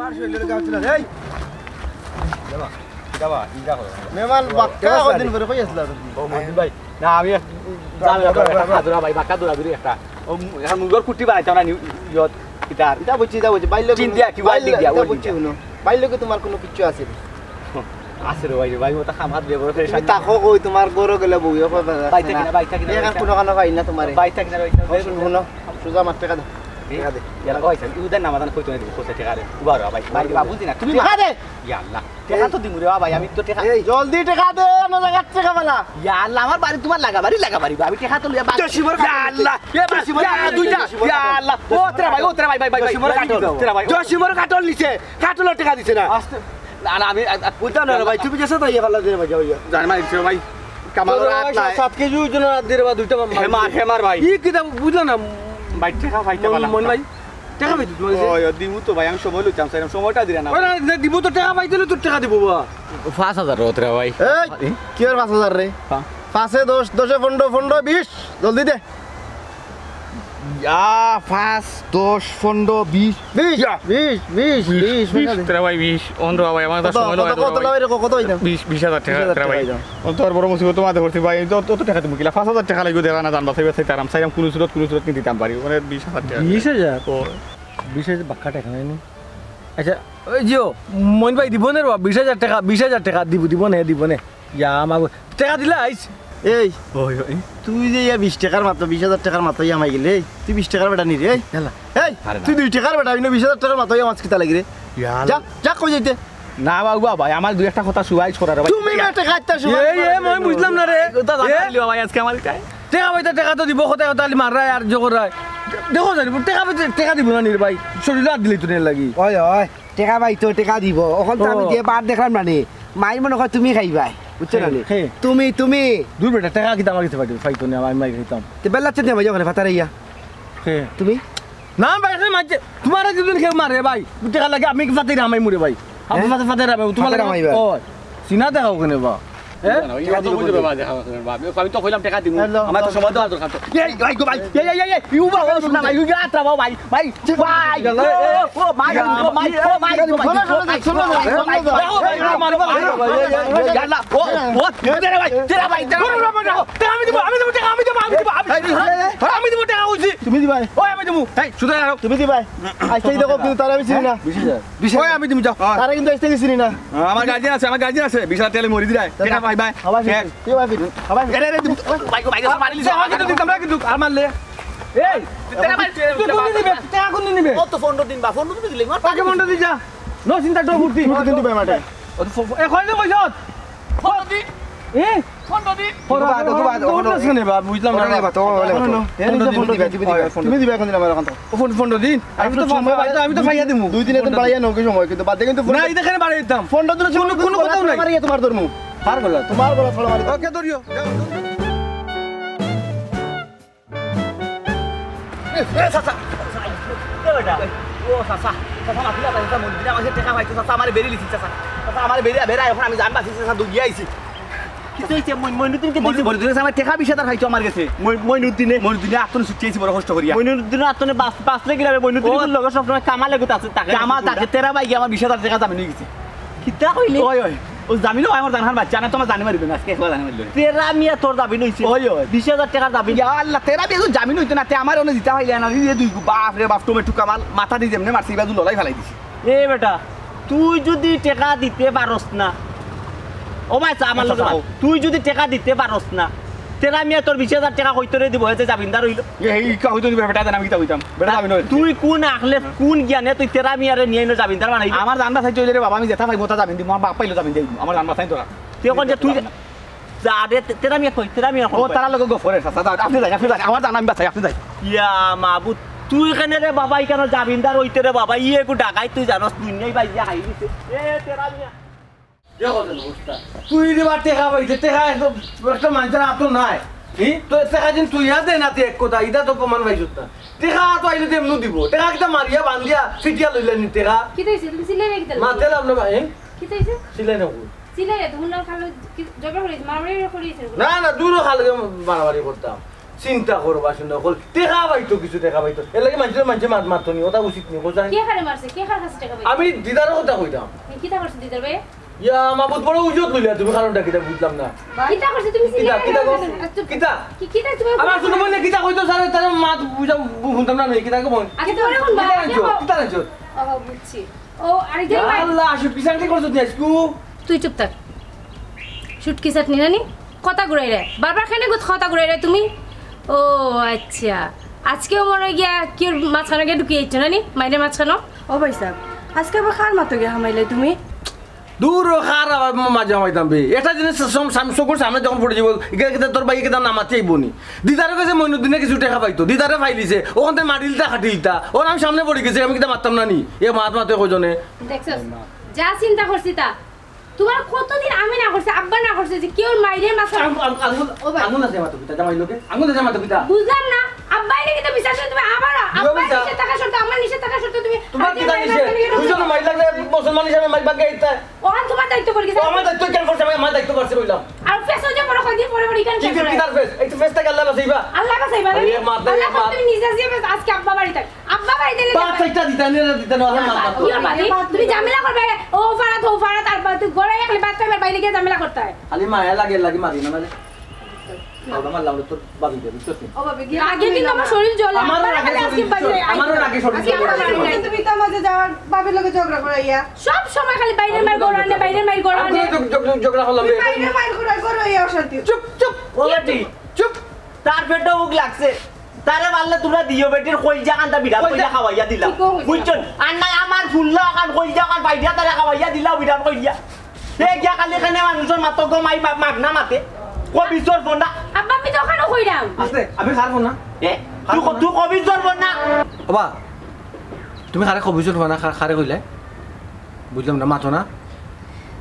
আমার শরীরের গাছ না এই যাবা যাবা ইনকা করো মেহমান বাক্কা কদিন পরে কই আসলা তুমি ও মজিদ ভাই না আমি জানা ভাই বাক্কা দৌড়া দৌড়ি একটা ও এখন মুগর কুটি বানাইতা না ইয়ত কিতার এটা বুঝছি বাইলে চিন্তা কি বাইলে দিয়া ও বুঝছি শুনো বাইলে কি তোমার কোনো কিছু আছে আছে রে ভাই ভাই ওটা খামাত ব্যবহার করে তুমি তাকো কই তোমার গরো গেলে বইও পাবা বাইতা কিনা এখন কোনো কানো পাই না তোমারে বাইতা কিনা শুনো সুজা মার টাকা দে টাকা দে ইয়ালা কইছেন উদের নামাদান কইতো না কোসে টাকা দে উবারো ভাই ভাই বাবুজি না তুমি টাকা দে ইয়া আল্লাহ টাকা তো দিমু রে ভাই আমি তো টাকা এই জলদি টাকা দে না লাগা টাকা বালা ইয়া আল্লাহ আমার বাড়ি তোমার লাগা বাড়ি আমি টাকা তো লিয়া জসিমর ইয়া আল্লাহ এ জসিমর দুইটা ইয়া আল্লাহ ও তেরা ভাই জসিমর কাটল তেরা ভাই জসিমর কাটল নিছে কাটলের টাকা দিছে না না না আমি বুঝতাম না ভাই তুমি যেসা তাই ভালো দে ভাই যাও জান মাইছো ভাই কামাল রাত না 7 কেজি ওজন রাত দে বা দুইটা হেমার ভাই কি কি বুঝলা না ভাই টাকা পাইতে পারলাম মন ভাই টাকা পাইতে তুমি ও দিমু তো ভাই আমি সময় লইতাম সাইরাম সময়টা দিরা না ওরা দিমু তো টাকা পাইতেলে তো টাকা দিব বা 5000 রতরা ভাই এই কি আর 5000 রে 5 এ 10 10 এ 15 20 জলদি দে ইয়া 5 10 15 20 তেরা ভাই 20 অন রা ভাই আমার তো সময় লয় কত লয় রে কত হইতাম 20000 টাকা তেরা ভাই তোর বড় মুসিবত তোমাদের ভর্তি ভাই তো টাকা তুমি কিলা 5000 টাকা লাগবে দেবা না জানবা সাইবা তারাম সাইরাম কোন সুরত কি দিতাম পারি মানে 20000 টাকা 20000 ও 20000 বাক্কা টাকা নাইনি আচ্ছা ওই জিও মন ভাই দিব না রে 20000 টাকা দিব না ইয়া আমাগো টাকা দিলা আইস এই ওই ওই তুই যে 20 টাকার মাত্র 20000 টাকার মাত্র আমাই গেলে তুই 20 টাকার বেটা নি রে এই তুই 2 টাকার বেটা আমি 20000 টাকার মাত্র আমার কিতা লাগি রে যা কই যাইতে না বাবু ভাই আমার দুই একটা কথা শুয়াই ছোড়া রে ভাই তুমি একটা কাটতা শুয়াই এই মই বুঝলাম না রে কথা জানালি ভাই আজকে আমার টাকা তো দিব কথা মাররা আর জগর রায় দেখো জানি টাকা দিব না নি ভাই শরীর আর দিলি তুই লাগি ওই টাকা ভাই তো টাকা দিব এখন তো আমি যে বার দেখলাম না নি মাই মনে কর তুমি খাইবাই বুঝছো না তুমি দূর বেটা টাকা কি আমার কাছে ফাইতো না আমি মাই খাইতাম তে বেলাচ্ছে না ভাই ওখানে ফাতা রাইয়া তুমি না ভাই মাঝে তোমার দুদিন খেয়ে মারে ভাই টাকা লাগে আমি ফাতে রামাই মুরে ভাই আমি ফাতে রামাই তোমার লাগে ও চিনা দেখা ওখানে বা আমি তো কইলাম টাকা দিমু আমার তো সময় দাও দরকার এই ভাই গো ভাই এই ইউ বা ও শুনা ভাই ইউ আত্রা ভাই ভাই ও মাই তুমি দিবা ওই আমি দিমু এই শুধু আর তুমি দিবা আইতেই দেখো কিন্তু তার আমি চিনি না ওই আমি দিমু যাও তারে কিন্তু আইতেই চিনি না আমার গার্জিয়ান আছে বিশাল তেলে মরি দিরাই টাকা ভাই ভাই কি ভাই ভাই এরে ভাই মারি লিছে আমাকে তো দিতাম না কিন্তু আর মারলে এই তেরা ভাই তুই নিবে টাকা কোন নিবে কত 15 দিন বা 15 দিন দিলে টাকা 15 দিন যা নো চিন্তা তো ফুর্তি দিন দিবে মাঠে এ কই দে কইছ 15 দিন এ 15 দিন বুঝলাম না তুমি দিবে এখন আমার এখন 15 দিন আমি তো সময় ভাই আমি তো ফাইয়া দিমু 2 দিন এখন বাড়াইয়া নকে সময় কিন্তু বাদ কিন্তু না এই দেখেন বাড়াই দিতাম 15 দিনের জন্য কোনো কথা নাই মারিয়া তোমার ধর্ম পার গলা তোমার গলা ফল মারি ওকে ধরিও এ সাসা এ বেটা ও সাসা মাফিয়া তাইতা মন্দিরে আমাকে টাকা পাইতো সাসা আমারে বেরি লিছি সাসা আমারে বেরা এখন আমি জানবা সাসা দুগিয়া আইছি কিতেইতে মইনুদ্দিনকে দিছি বলি তুই আমার টাকা 20000 খাইছো আমার কাছে মইনুদ্দিনে আতনে ছুটিয়েছি বড় কষ্ট করিয়া মইনুদ্দিনে আতনে পাঁচ রে গিলাবে মইনুদ্দিনের লগে সব সময় কামালে গত আছে টাকা কামাল তাকে তেরা ভাই আমার 20000 টাকা জামিন হয়ে গেছে কিতা কইলি ওই ও জামিন হয় আমার জানহার বাচ্চা না তোমার জানি মারিবে না আজকে একবার জানি মারিলে তেরা মিয়া তোর জামিন হইছে ওই 20000 টাকা জামিন ইয়া আল্লাহ তেরা বিয়ে জামিন হইতো না তে আমার ওনে দিতা হইলে না দিয়ে দুই বাপ রে বাপ টমেটো কামাল মাথা দি যেমনে মারছি বাজু ললাই ফেলাই দিছি এ বেটা তুই যদি টাকা দিতে পারস না ও ভাই আমার লগে তুই যদি টাকা দিতে পারস না তেরা মিয়া তোর 20000 টাকা কইতরে দিব হইছে জামিনদার হইলো এই কা হইতো দিবে বেটা জানা আমি কিতা হইতাম বেটা জামিন হই তুই কোন আকলে কোন জ্ঞানে তুই তেরা মিয়ারে নিয়ে এনে জামিনদার বানাই আমার জানবা চাই চলে রে বাবা আমি যেটা ভাই মোটা জামিন দিব আমার বাপ পাইলো জামিন দেই আমার জানবা চাই তোরা তুই কোন যে তুই যা দে তেরা মিয়া কই তেরা মিয়া ও তারা লগে গফরে সাসা আপনি যাই আমার জানা আমি বাছাই আপনি যাই ইয়া মাবুত তুই কেন রে বাবা কেন জামিনদার হইতে রে বাবা ইয়ে কো টাকাই তুই জানোস তুই নেই ভাই যা খাই দিছে এ তেরা মিয়া তুই দিবা টেকা পাইছে টেকা একটা মানুষের আতো নাই তো টেকা দিন তুই দে না এক কথা ইটা তো প্রমাণ পাইছ না টেকা তো আইলে তেমন দিব টেকা কিটা মারিয়া বান্ধিয়া ফিটিয়া লইলে নি টেকা কি কইছে তুমি সিলাই রে কিটা মাতে লাভ না ভাই কি কইছে সিলাই না সিলাই রে তুমি না খালো জবর করিস মারমারি করিস না দূর খালে মারামারি করতাম চিন্তা করবা শুনে কল দেখা পাইতো কিছু দেখা পাইতো এর লাগে মানুষের মারতো নি ওটা উচিত নি বুঝাই কে হারে মারছে কে হার কাছে টাকা পাইছে আমি দিদারের কথা কইতাম কিটা করছে দিদার ভাই ইয়া মাবুত বড় উজত লইলা তুমি কারণটা কিটা বুঝলাম না কিটা করছে তুমি কিটা কিটা কিটা তুমি আমার শুনে বলে কিটা কইতো স্যার তার মা বুঝা শুনতাম না কিটা কো বল আগে তোরে কোন কিটা রাখছো ও বুঝছি ও আরে দিন ভাই আল্লাহ শুট কিসানটি করছো তুই আজকু তুই চুপ থাক শুটকি চাটনি নানি কথা ঘুরাই রে বারবার খানে গুত কথা ঘুরাই রে তুমি ও আচ্ছা আজকেও মনে গিয়া কি মাছখানে গিয়ে ঢুকিয়ে ইচ্ছো নানি মাইনের মাছখানো ও ভাই সাহেব আজকে আবার খার মাতো গে হামাইলে তুমি দূর খার মাঝে আমাইতাম বে এটা জিনিস চকুর সামনে যখন পড়ে যাব ইকে তোর ভাই ইকে নামাতে আইবনি দিদারের কাছে মইনুদ্দিনে কিছু টাকা পাইতো দিদারে ফাইলিছে ওখান থেকে মারিলটা খাটিলটা ওর আমি সামনে পড়ে গেছে আমি কিটা মারতাম না নি এ মাত মাতে কইজনে দেখছস যা চিন্তা করছি তা তোমার কতদিন আমি না করছে আব্বা না করছে যে কেউ মাইরের মাছ আঙুল আছে মাতো কিটা জামাই লোকে আঙুল আছে মাতো কিটা বুঝলাম না আব্বাই নাকি তো বিশ্বাস করে তুমি আবার আব্বা নিষেধ টাকা শর্ত আমার নিষেধ টাকা শর্ত তুমি তোমার কিটা নিছে দুজন মাই লাগলে মুসলমান হিসেবে মাই বাগে আইতা ওখান তোমার দায়িত্ব পড়ে গেছে আমার দায়িত্ব কেন করছে আমি আমার দায়িত্ব করছে কইলাম আর ফেস হয়ে পড়ে কয়দিন পরে পরে কেন কি কিটার ফেস একটু ফেসটা আল্লাহ বাঁচাইবা আল্লাহ বাসাইবা আরে মাথা তুমি নিজে আসবে আজকে আব্বা বাড়ি থাক আব্বা বাড়ি দিলে পাঁচ চারটা দিতে না আমার মাথা তুমি ঝামেলা করবে ও ফারাত তারপর তুই গড়ে রাখলে বাদ পাইবার বাইরে গিয়ে ঝামেলা করতে হয় খালি মায়া লাগে মারি না মানে আমার লাউড তোর বাবি দে বুঝছিস ও ভাবে গিয়ে আগে কিন্তু আমার শরীর জ্বলে আমারও আগে শরীর জ্বলে। তুমি তো মাঝে যাওয়ার বাবার লগে ঝগড়া করাইয়া সব সময় খালি বাইরের মার গড়ানে বাইরের মার গড়ানে ঝগড়া হলাম তুমি বাইরে মাইর করাইয়া অশান্তি চুপ চুপ ওলাটি চুপ তার পেটে উগ লাগছে তারে পারলে তোমরা দিও বেটির কইজা কান্তা বিরাট কইজা খাওয়াইয়া দিলা বুঝছেন আর নাই আমার ফুল্লা কান কইজা কান বাইদিয়া তারে খাওয়াইয়া দিলা বিরাট কইজা তে গিয়া কালি খানে মানুষের মাতো গো মাই মাগনা মাতে কবি জোর বন্ডা আব্বা আমি তো ওখানে কইরাম আস্তে আমি খারবো না এ তুই কবি জোর বন্ডা বাবা তুমি খারে কবিজোর না খারে কইলে বুঝলাম না মাথো না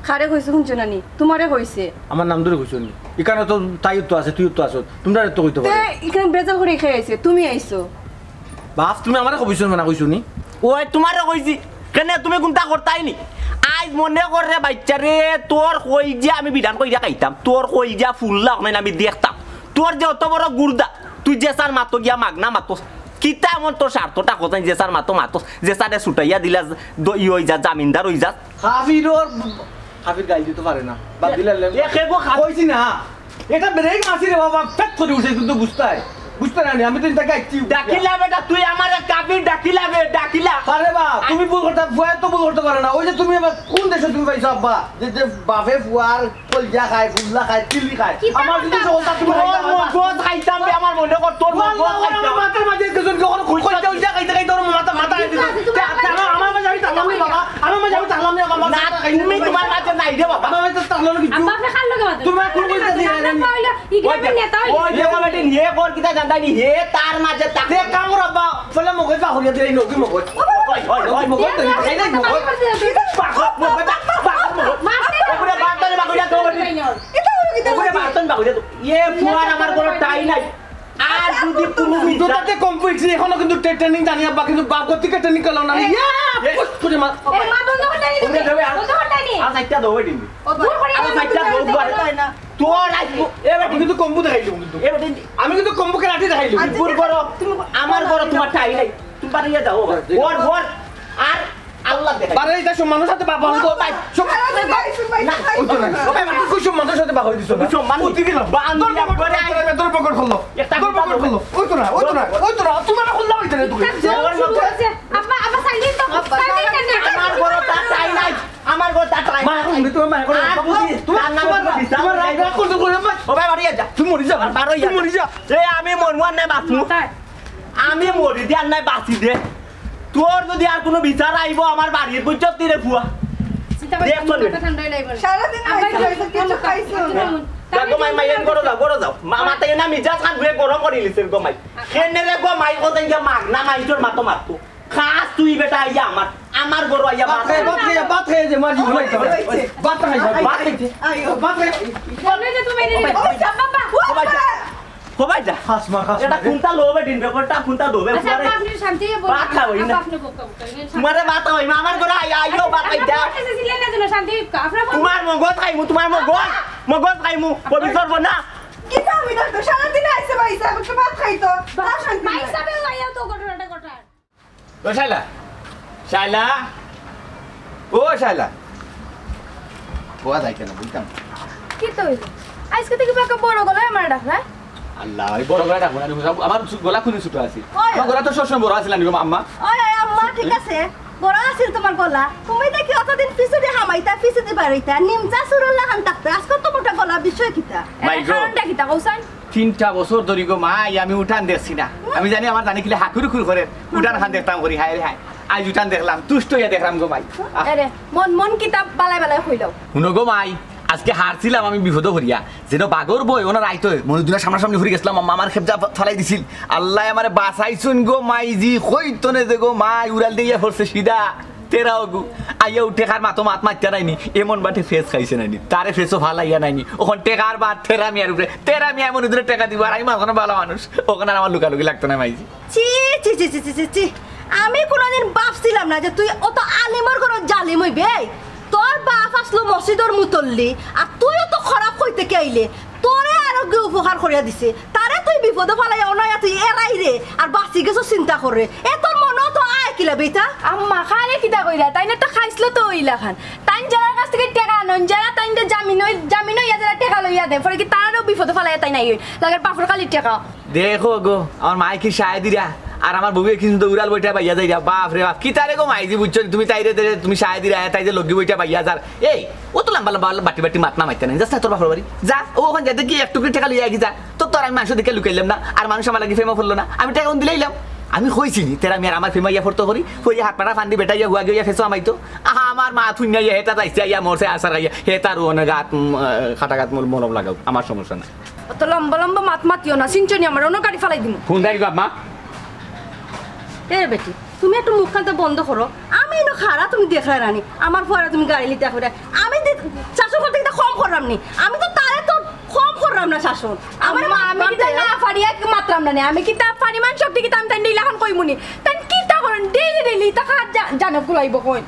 খারে কইছে শুনছো নানি তোমারে কইছে আমার নাম ধরে কইছো নি এখানে তো তাই তো আছে তুই তো আছো তোমরা তো কইতে তে পারো এখানে বেজাল করে খেয়ে আইছে তুমি আইছো বাপ তুমি আমারে কবিজোর না কইছো নি ওই তোমারে কইছি কেনে তুমি কোনটা করতাই নি আজ মনে করে বাচ্চারে তোর কইজা আমি বিধান কইরা খাইতাম তোর কইজা ফুল্লা মানে আমি দেখতাম তোর যে অত বড় গুর্দা তুই যে সার মাতো গিয়া মাগনা মাতো কিতা এমন তোর স্বার্থটা কোথায় যে সার মাতো মাতো যে সারে ছুটাইয়া দিলা ই হই যা জামিনদার হই যা হাফির গাই দিতে পারে না বাদ দিলে এ খেগো কইছি না এটা ব্রেক মাসি রে বাবা ফেট করে উঠে কিন্তু বুঝতে না আমি তো এটা গাইছি ডাকিলা বেটা তুই আমারে কাবির ডাকিলা বে ডাকিলা আরে বা তুমি ভুল করতে ফুয়া তো ভুল করতে পারে না ওই যে তুমি আবার কোন দেশে তুমি পাইছো আব্বা যে বাপে ফুয়ার কলজা খায় ফুল্লা খায় চিলি খায় আমার যদি সলতা তুমি মগজ খাইতাম বে আমার মনে কর তোর মগজ খাইতাম মাথার মাঝে কিছু কখনো কলজা উলজা খাইতে খাইতে ওর মাথা খাইতে আমার মাঝে আমি তাকলাম না বাবা আমার মাঝে আমি তাকলাম না বাবা না তুমি তোমার মাঝে নাই রে বাবা আমার মাঝে তাকলাম না কিছু আব্বা আপনি খাল লগে মাত্র তুমি কোন কইতাছি ইগ্রামের নেতা ওই যে কমিটি হে কর কিটা জানতাই নি হে তার মাঝে তাক তে কামর আব্বা ফলে মগজ বাহরিয়া দিই নকি মগজ ওই মগজ তো এই নাই মগজ পাগল মগজ ওপরে বাতন বাগুড়া তো ওপরে বাতন বাগুড়া তো এ ফুয়ার আমার কোনো টাই নাই আর যদি কোনো দুটাতে কমপ্লিটলি এখনো কিন্তু ট্রেনিং জানি আব্বা কিন্তু বাপ গতিকে ট্রেনিং করলাম না করে মা এ মা বন্ধ করে দাও ওরে দেবে আর বন্ধ করে দাও আর সাইডটা দৌড়ে দিবি দূর করে আর সাইডটা দৌড় না তোর আইবো আমি কিন্তু কম্বু দেখাইলাম কিন্তু আমি কিন্তু কম্বুকে লাঠি দেখাইলাম পুর বড় আমার বড় তোমার টাই নাই তুমি বাড়িয়ে যাও ওর ওর আর আল্লাহ দেখে বারে এটা সম্মানের সাথে বাবা হইতো ভাই না ওই তো না ওই মানে তুই সম্মানের সাথে বাবা হইতিস না সম্মান উঠি গেল বান্ধব করে আই তোর পকেট খুললো একটা তোর পকেট খুললো ওই তো না তোমার খুললা হইতে রে তুই আব্বা আব্বা সাইলেন তো সাইলেন না আমার বড় তার টাই নাই আমার বড় তার টাই মা এখন তুমি মা এখন তোমার রাগ করতে করে ও ভাই বাড়িয়ে যা তুই মরি যা তুই মরি যা এ আমি মরমুয়ার নাই বাঁচমু আমি মরি দিয়ার নাই বাঁচি দে তোর যদি আর কোনো বিচার আইব আমার বাড়ির বুঝছত তীরে ফুয়া সারাদিন আইছো কিছু খাইছো না দেখো মাই মাইয়েন করো যাও মামাতে না মিজাজ খান ধুয়ে গরম করে লিছেন গো মাই খেনে রে গো মাই কোথায় গিয়া মাগ না মাই তোর মাতো মারতো খাস তুই বেটা আইয়া আমার গরু আইয়া বাত খেয়ে যে মার জীবন হইতে বাত খাইছে আইও বাত খাই বলে যে তুমি রে বাবা খোবাই যা খাস মা খাস এটা কোনটা লোবে দিন ব্যাপারটা কোনটা লোবে আচ্ছা পরে আপনি শান্তি বলুন বাত খাওয়াই না আপনি বকতে তোমারে বাত হই আমার গরু আইও বাত খাইতা ছিলেন না যেন শান্তি আপনারা তোমার মগজ খাইমু তোমার মগজ খাইমু পবিত্র বনা কি পাবি না তো সারাদিন আইছে বাইসা একটু ভাত খাইতো তা শান্তি নাই। মাইসা বে লাইয়া তো ঘটনাটা ঘটার ও শাইলা শাইলা ও শাইলা বোয়া যায় কেন বুঝতাম কি তো হইলো আজকে থেকে বাকা বড় গলায় আমার ডাকরা আল্লাহ এই বড় গলা ডাকবো না আমার গলা খুনি ছোট আছে আমার গলা তো সবসময় বড় আছিল না আম্মা ওই আম্মা ঠিক আছে বড় আছিল তোমার গলা তুমি দেখি অতদিন পিছুতে হামাইতা পিছুতে বাড়িতা নিমচা সুরল্লা খান থাকতে আজকে তো মোটা গলা বিষয় কিতা মাই গো কারণটা কি তা কৌসান 3টা বছর ধরি গো মা আমি উঠান দেখছি না আমি জানি আমার জানি কিলে হাকুর খুর করে উঠান খান দেখতাম করি হায় রে হায় আজ উঠান দেখলাম তুষ্ট হইয়া দেখলাম গো মাই আরে মন কিতাব বালাই বালাই হইলো শুনো গো মাই আজকে হারছিলাম আমি বিপদ করিয়া যেন বাগর বই ওনার আইতো মনে দিনের সামনাসামনি ঘুরে গেছিলাম আমার খেপজা ফেলাই দিছিল আল্লাহ আমারে বাঁচাইছুন গো মাই জি কইতো নে যে গো মাই উড়াল দিয়ে পড়ছে সিধা তেরাও গু আইয়া উঠে খার মাতো মাত মারতে নাইনি এমন বাটে ফেস খাইছে নাইনি তারে ফেসও ভালাইয়া নাইনি ওখান টেকার বাদ তেরামিয়ার উপরে তেরামিয়া এমন উধরে টেকা দিব আর আমি ওখানে ভালো মানুষ ওখানে আর আমার লুকালুকি লাগতো না মাইজি চি চি চি চি চি চি চি আমি কোনোদিন ভাবছিলাম না যে তুই অত আলিমর ঘর জালিম হইবে তোর বাপ আসলো মসজিদর মুতল্লি আর তুইও তো খারাপ হইতে কে আইলে তোরে আরোগ্য উপকার করিয়া দিছে তারে তুই বিপদে ফেলাই অনায়া তুই এরাই রে আর বাঁচি গেছো চিন্তা করে এ তোর মনও তো আয় কিলা বেটা আম্মা খারে কিতা কইলা তাইনে তো খাইছিল তো ওইলা খান তাইন যারা কাছ থেকে টাকা আনন যারা তাইনতে জামিন হইয়া যারা টাকা লইয়া দেয় পরে কি তারও বিপদে ফেলাই তাই নাই লাগার পাফর খালি টাকা দেখো গো আমার মাই কি সায় দিরা আর আমার বউয়ে কিন্তু উড়াল বইটা পাইয়া যাই বাপ রে বাপ কি তারে গো মাইজি বুঝছো তুমি তাইরে তুমি সায় দিরা তাই যে লগি বইটা পাইয়া যার এই ও তো লম্বা লম্বা বাটি বাটি মাত না মাইতে নাই যাস তোর বাপর বাড়ি যা ও ওখানে যাতে কি একটু টাকা লইয়া গি যা তো তোর আমি মানুষ দেখে লুকাইলাম না আর মানুষ আমার লাগি ফেমা ফেললো না আমি টাকা দিলাইলাম আমি কইছিনি তেরা আমি আর আমার ফেমাইয়া ফটো করি হইয়া হাত পাড়া ফান্দি বেটাইয়া গুয়া গিয়া ফেসো আমাইতো আহা আমার মা থুইনাইয়া হেটা যাইছে ইয়া মরছে আসার গাইয়া হে তার ওনে গাত খাটা গাত মলম লাগাও আমার সমস্যা না অত লম্বা লম্বা মাত মাতিও না সিনচনি আমার অন্য গাড়ি ফেলাই দিমু ফোন দেই গো আম্মা এ বেটি তুমি একটু মুখখানটা বন্ধ করো আমি এনে খারা তুমি দেখলে রানি আমার পরে তুমি গাড়ি নিতে করে আমি শাসন করতে কিন্তু কম করলাম নি আমি তো তারে তো কম করলাম না শাসন আমার মা আমি কি না ফাড়িয়া মাত্রাম না আমি কি তা ফাড়ি মান সব কি তাম তাই নিলাখান কইমুনি তাই কি তা করেন ডেইলি তা খা জানো কুলাইব কই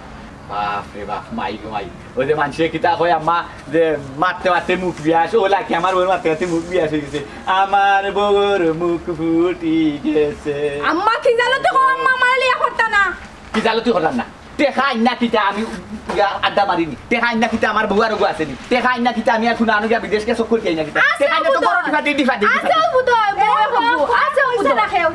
বাপ রে বাপ মাই গো মাই ওই যে মানুষে কিতা কয় আম্মা যে মারতে মারতে মুখ বিয়াস ও লাকি আমার বউর মারতে মারতে মুখ বিয়াস হয়ে গেছে আমার বউর মুখ ফুটি গেছে আম্মা কি জানো তো আম্মা মারলিয়া করতা না কি জানো তুই হলাম না টেকা আইনা কিতা আমি আড্ডা মারিনি টেকা আইনা কিতা আমার বউ আর গো আসেনি টেকা আইনা কিতা আমি এখন আনুগা বিদেশকে চক্কর কি আইনা কিতা টেকা আইনা তো বড় ডিফা আছে বুদয় বড় হবু আছে বুদয় রাখেও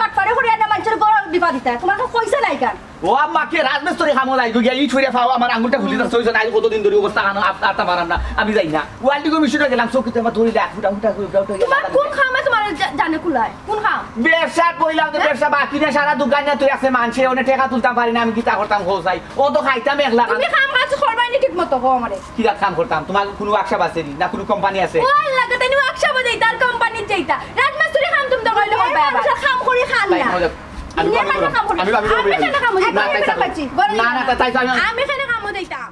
পাটপারে করিয়া না মানুষের গরম বিপদ দিতা তোমার তো কইছে নাই কান ও আম্মা কে রাজমিস্ত্রি খামো নাই গিয়া ই ছুঁড়ে ফাও আমার আঙ্গুলটা খুলি দাও সইছ নাই কতদিন ধরে অবস্থা আনো আতা মারাম না আমি যাই না ওয়াল্ডি গো মিশরে গেলাম চকিতে আমার ধরে রাখ ফুটা ফুটা করে দাও তো তোমার কোন খামে তোমার জানে কুলায় কোন খাম ব্যবসা কইলাম তো ব্যবসা বাকি না সারা দোকানে তুই আছে মানছে ওনে টাকা তুলতাম পারি না আমি কি তা করতাম হোসাই ও তো খাইতাম একলা তুমি খাম কাজ করবাই নি ঠিক মতো গো আমারে কি কাম করতাম তোমার কোনো ওয়ার্কশপ আছে না কোনো কোম্পানি আছে ও আল্লাহ কে তুমি ওয়ার্কশপ দেই তার কোম্পানি যাইতা রাজমিস্ত্রি খাম তুমি তো কইলে হবে আবার খাম করি খান না আমি খানে কামো দিতাম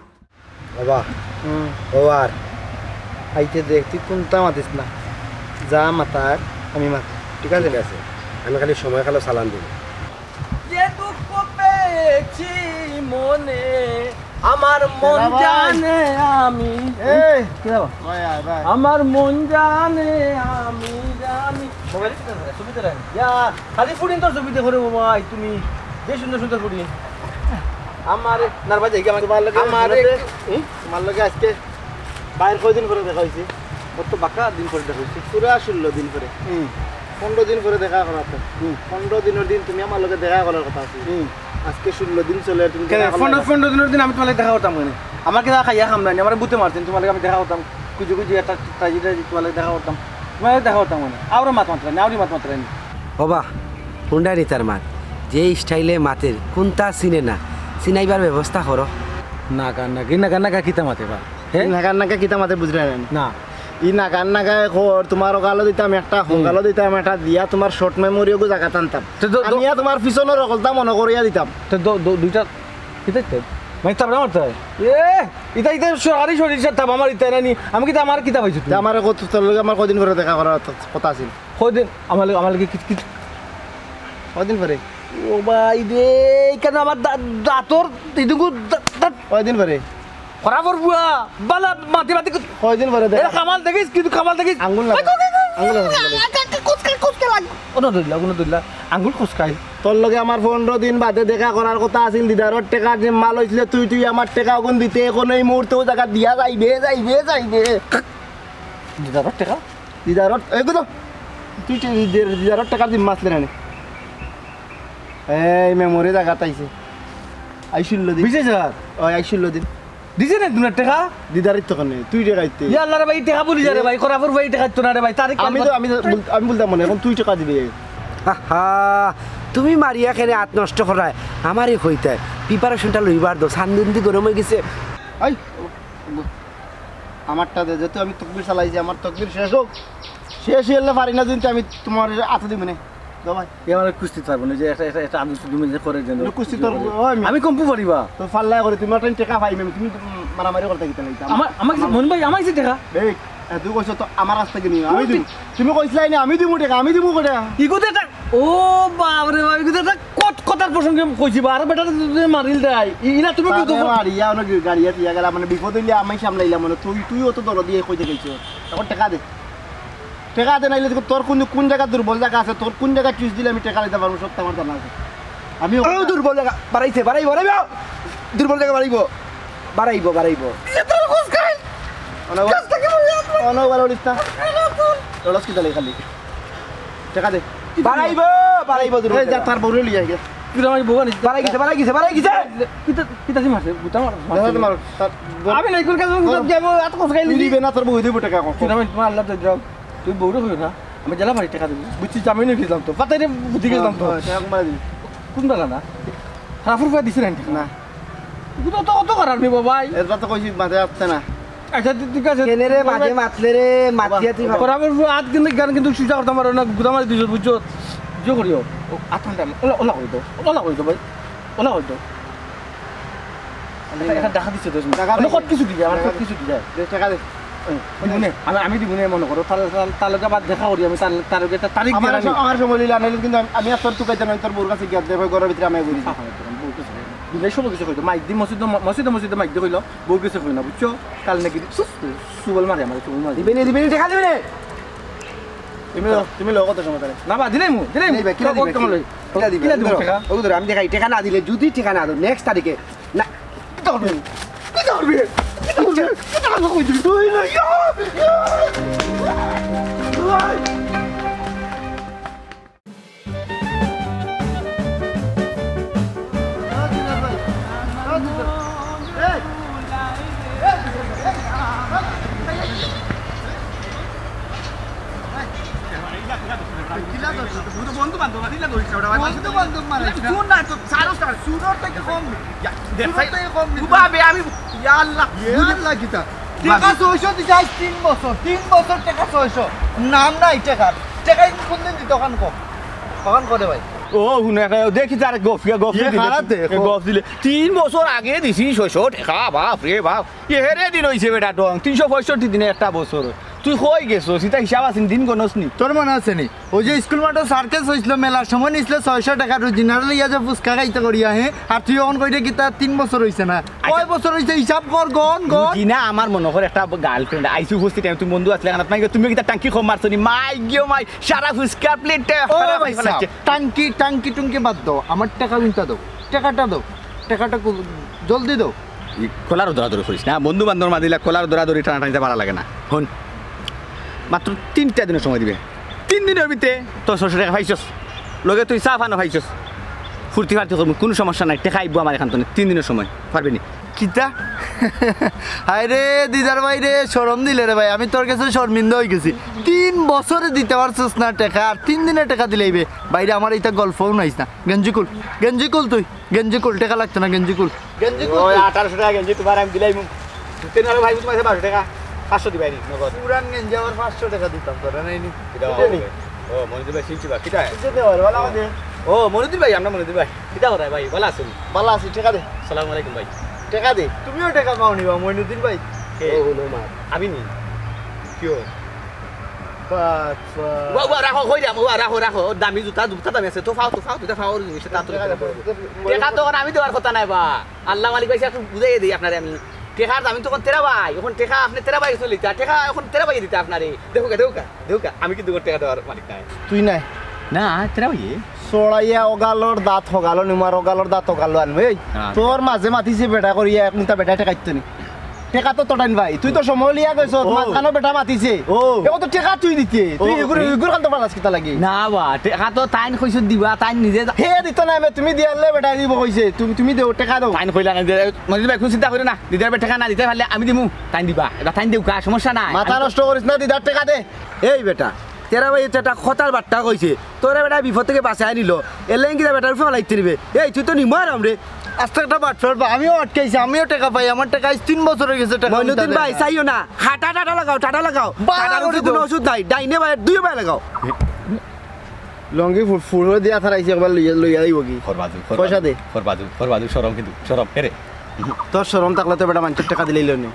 বাবা ও আর আইতে দেখ তুই কোনটা মাতিস না যা মাতার আমি মাতি ঠিক আছে আমি খালি সময় খালো চালান দিব যে দুঃখ পেয়েছি মনে আমার মন জানে আমি আমার মন জানে আমি জানি মোবাইল ছবি দেন খালি ফুডিং তোর ছবি দেখো রে মাই তুমি যে সুন্দর সুন্দর ফুডিং আমার নারবা যাই আমার তোমার লগে আজকে বাইর কয়দিন করে দেখা হয়েছে কত বাঁকা দিন করে দেখা হয়েছে পুরা 16 দিন করে 15 দিন করে দেখা করা তো 15 দিনের দিন তুমি আমার লগে দেখা করার কথা আছে আজকে 16 দিন চলে তুমি 15 দিনের দিন আমি তোমার দেখা করতাম মানে আমার কি খাইয়া খাম নাই আমার বুতে মারতেন তোমার আমি দেখা করতাম কুজু কুজু একটা তাজিটা তোমার দেখা করতাম তোমার দেখা করতাম মানে আরো মাত মাত্রা আউরি মাত মাত্রা বাবা হুন্ডারি তার মাত যে স্টাইলে মাতের কোনটা চিনে না চিনাইবার ব্যবস্থা করো নাগা কিতা মাতে বা নাগান নাগা কিতা মাতে বুঝলে না ই নাগান নাগায় খর তোমার গালো দিতাম একটা হঙ্গালো দিতাম একটা দিয়া তোমার শর্ট মেমোরিও গো জায়গা টানতাম আমি তোমার পিছনের রকলটা মনে করিয়া দিতাম তো দুইটা কিতা মানে তার আমার তাই ইতা সরকারি সরিষার তাপ আমার ইতা নানি আমি কিতা আমার কিতা পাইছো আমার তোর লগে আমার কদিন করে দেখা করার কথা আছিল কদিন আমার কদিন করে ও ভাই রে কেন আমার দাঁতর দিদুকু কয়দিন করে খরাবর বুয়া বালা মাটি মাটি কয়দিন পরে দেখ কামাল দেখিস কিন্তু কামাল দেখিস আঙ্গুল লাগা আঙ্গুল লাগা আঙ্গুল খুসকাই তোর লগে আমার 15 দিন বাদে দেখা করার কথা আছিল দিদারর টাকা যে মাল হইছিল তুই আমার টাকা ওগুন দিতে এখন এই মুহূর্তে ও জায়গা দিয়া যাইবে দিদার টাকা দিদারর এগুলো তুই দিদারর টাকা দিম মাসলে না এই মেমোরি জায়গা তাইছে আইছিল দিন 20000 ওই আইছিল দিন দিছে না দুনার টাকা দিদারির তো কানে তুই টাকাইতে ইয়া আল্লাহ রে ভাই টাকা বলি যা রে ভাই খরাবর ভাই টাকা তো না রে ভাই তারিখ আমি বলতাম মনে এখন তুই টাকা দিবি হা তুমি মারিয়া খেলে হাত নষ্ট করায় আমারই হইতে প্রিপারেশনটা লইবার দো সান্দুন্দি গরম হয়ে গেছে আই আমারটা দে যেহেতু আমি তকবির চালাইছি আমার তকবির শেষ হোক শেষ হলে পারি না কিন্তু আমি তোমার হাতে দিব না দাও ভাই আমার কুস্তি পারবো না যে এটা আমি তুমি যে করে দেন কুস্তি তোর আমি কম্পু পারিবা তো ফাল্লা করে তুমি একটা টাকা পাই তুমি মারামারি করতে গিয়ে লাইতা আমার আমাকে মন ভাই আমাকে যে টাকা দেখ তুই কইছ তো আমার রাস্তা কিনি আমি দিব তুমি কইছলাই না আমি দিব টাকা আমি দিব টাকা ইগুতে টাকা ও বাপ রে বাপ ইগুতে টাকা কথার প্রসঙ্গে কইছি আর বেটা তুই মারিল দেয় ইনা তুমি কি তো মারিয়া অনেক গাড়িয়া দিয়া গেল মানে বিপদ হইলে আমি সামলাইলাম মানে তুই অত দর দিয়ে কইতে গেছ এখন টাকা দে টাকা দে নাইলে তোর কোন জায়গা দুর্বল জায়গা আছে তোর কোন জায়গা চুজ দিলে আমি টাকা দিতে পারবো সব আমার জানা আছে আমি দুর্বল জায়গা বাড়াইব দুর্বল জায়গা বাড়াইব অনবার ওড়িস না ওড়স কি তালে খালি টাকা দে বাড়াইব দুর্বল যা তার বউরে লিয়া গে তুই আমার বোকা নিস বাড়াই গেছে কিতাছি মারছে বুতা মার আমি নাই কোন কাছে যাব এত কথা খাইলি দিবে না তোর বউ দিব টাকা তুই আমি তোমার আল্লাহ তো যাও তুই বউরে হই না আমি জেলা বাড়ি টাকা দিবি বুঝছিস আমি নিয়ে গেলাম তো পাতাইরে বুদ্ধি গেলাম তো টাকা কমাই দিবি কোন বেলা না হাফুর পা দিছিস না তুই তো অত করার নি বাবাই এরপর তো কইছি মাঝে আসছে না আচ্ছা ঠিক আছে কেনে রে মাঝে মাতলে রে মাতিয়া তুই করাবার আট কিন্তু গান কিন্তু সুইচা করতে পারো না গুদামারি দিছ বুঝছো যে করিও আট ঘন্টা ওলা কই তো ভাই ওলা কই তো এটা দেখা দিছে তো কত কিছু দিবে আমার কত কিছু দিবে টাকা দে আমি দিব না মনে করো তাহলে বাদ দেখা করি আমি তার একটা তারিখ দিয়ে আমার সময় লিলা নাইলে কিন্তু আমি আর তোর তুকাইতে নয় তোর বউর কাছে গিয়ে দেবে ঘরের ভিতরে আমি বলি দিলে সব কিছু কইতো মাইক দি মসজিদে মাইক দি কইলো বউ কিছু কই না বুঝছো কাল নাকি সুবল মারি আমার সুবল মারি দিবে নি টাকা দিবে রে তুমি লোক কত সময় তাহলে না বা দিলে মু কিলা দিবে টাকা ও ধর আমি দেখাই টাকা না দিলে যদি টাকা না দাও নেক্সট তারিখে না বন্ধু বান্ধব টাকা 600 দিতে 3 বছর 3 বছর টাকা 600 নাম নাই টাকার টাকা কোন দিন দিত কখন করে ভাই ও শুনে দেখি তার গফ দিলে 3 বছর আগে দিছি 600 টাকা বাপ রে বাপ এহেরে দিন হইছে বেটা টং 365 দিনে একটা বছর তুই কই গেছো সেটা হিসাব আছে দিন গনস নি তোর মনে আছে নি ওই যে স্কুল মাঠে সার্কেস হইছিল মেলার সময় নিছিল 600 টাকা রুজিনার লইয়া যে ফুচকা খাইতে করিয়া হে আর তুই অন কইতে কি তার 3 বছর হইছে না কয় বছর হইছে হিসাব কর গন কি না আমার মনে করে একটা গার্লফ্রেন্ড আইসু উপস্থিত তুমি বন্ধু আসলে কারণ তুমি কি টাঙ্কি কম মারছো নি মাই গিও মাই সারা ফুচকা প্লেট টাঙ্কি টুঙ্কি বাদ দাও আমার টাকা কিনতে দাও টাকাটা জলদি দাও খোলার দৌড়াদৌড়ি করিস না বন্ধু বান্ধব মা দিলে খোলার দৌড়াদৌড়ি টানা টানিতে ভালো লাগে না হন মাত্র 3টা দিনের সময় দিবে 3 দিনের ভিতরে তোর 600 টাকা পাইছস লগে তুই চা ফানো পাইছস ফুর্তি ফার্তি করবো কোনো সমস্যা নাই টাকা আইবো আমার এখান থেকে 3 দিনের সময় পারবি নি কিতা হায় রে দিদার ভাই রে শরম দিলে রে ভাই আমি তোর কাছে শর্মিন্দা হয়ে গেছি 3 বছরে দিতে পারছিস না টাকা আর 3 দিনে টাকা দিলেইবে বাইরে আমার এইটা গল্পও নাইস না গেঞ্জিকুল তুই গেঞ্জিকুল টাকা লাগতো না গেঞ্জিকুল ওই 1800 টাকা গেঞ্জি তোমার আমি দিলাই তেন আর ভাই তোমার 1200 টাকা 500 দিবাই নি নগদ পুরান গেঞ্জি আমার 500 টাকা দিতাম তোরা নাইনি ও মনিদুল ভাই চিনছি বা কিটা দিতে পারে বলা দে ও মনিদুল ভাই আমরা মনিদুল ভাই কিটা করে ভাই ভালো আছেন ভালো আছি টাকা দে আসসালামু আলাইকুম ভাই টাকা দে তুমিও টাকা পাও নিবা মইনুদ্দিন ভাই ও হলো মা আমি নি কিও বাবা ওয়া রাখো কই দাও ওয়া রাখো দামি জুতা দামি আছে তো ফাও দুটা ফাও জিনিস তা তো টাকা তো আমি দেওয়ার কথা নাই বা আল্লাহ মালিক ভাই একটু বুঝাই দেই আপনারে আমি টেকা আমি তখন তেরা ভাই এখন টেকা আপনি তেরা ভাই চলে টেকা এখন তেরা ভাই দিতে আপনারে দেখুকা আমি কিন্তু টেকা দেওয়ার মালিক নাই তুই নাই না তেরা ভাই চড়াইয়া অগালর দাঁত হগালো নিমার অগালর দাঁত হগালো আনবে তোর মাঝে মাতিছে বেটা করিয়া এক মুঠা বেটা টেকাইতো নি টেকা তো তোটাইন ভাই তুই তো সময় লিয়া গেছ মাঝখানো বেটা মাতিছে এখন তো টেকা তুই দিতে তুই এগুলো কাল তো পালাস কিতা লাগে না বা টেকা তো টাইন কইছ দিবা টাইন নিজে হে দিত না তুমি দিয়ালে বেটা দিব কইছে তুমি দেও টেকা দাও টাইন কইলা না মনির ভাই চিন্তা করি না দিদার ভাই টেকা না দিতে পারলে আমি দিমু টাইন দিবা এটা টাইন দেউ কা সমস্যা নাই মাথা নষ্ট করিস না দিদার টেকা দে এই বেটা তেরা ভাই এটা খতার বার্তা কইছে তোরা বেটা বিপদ থেকে বাঁচাই নিল এলেন কিনা বেটার ফেলা লাগতে নিবে এই তুই তো নিমার আমরে আস্তে একটা বাটফার আমিও আটকাইছি আমিও টাকা পাই আমার টাকা 3 বছর হয়ে গেছে টাকা মইনুদ্দিন ভাই চাইও না খাটা টাটা লাগাও টাটার ওষুধ কোনো ওষুধ নাই ডাইনে ভাই দুই ভাই লাগাও লঙ্গি ফুল দিয়া থারাইছে একবার লইয়া দিব কি পয়সা দে ফরবাদু শরম কিন্তু শরম হেরে তোর শরম থাকলে তো বেটা মানুষের টাকা দিলেই লনি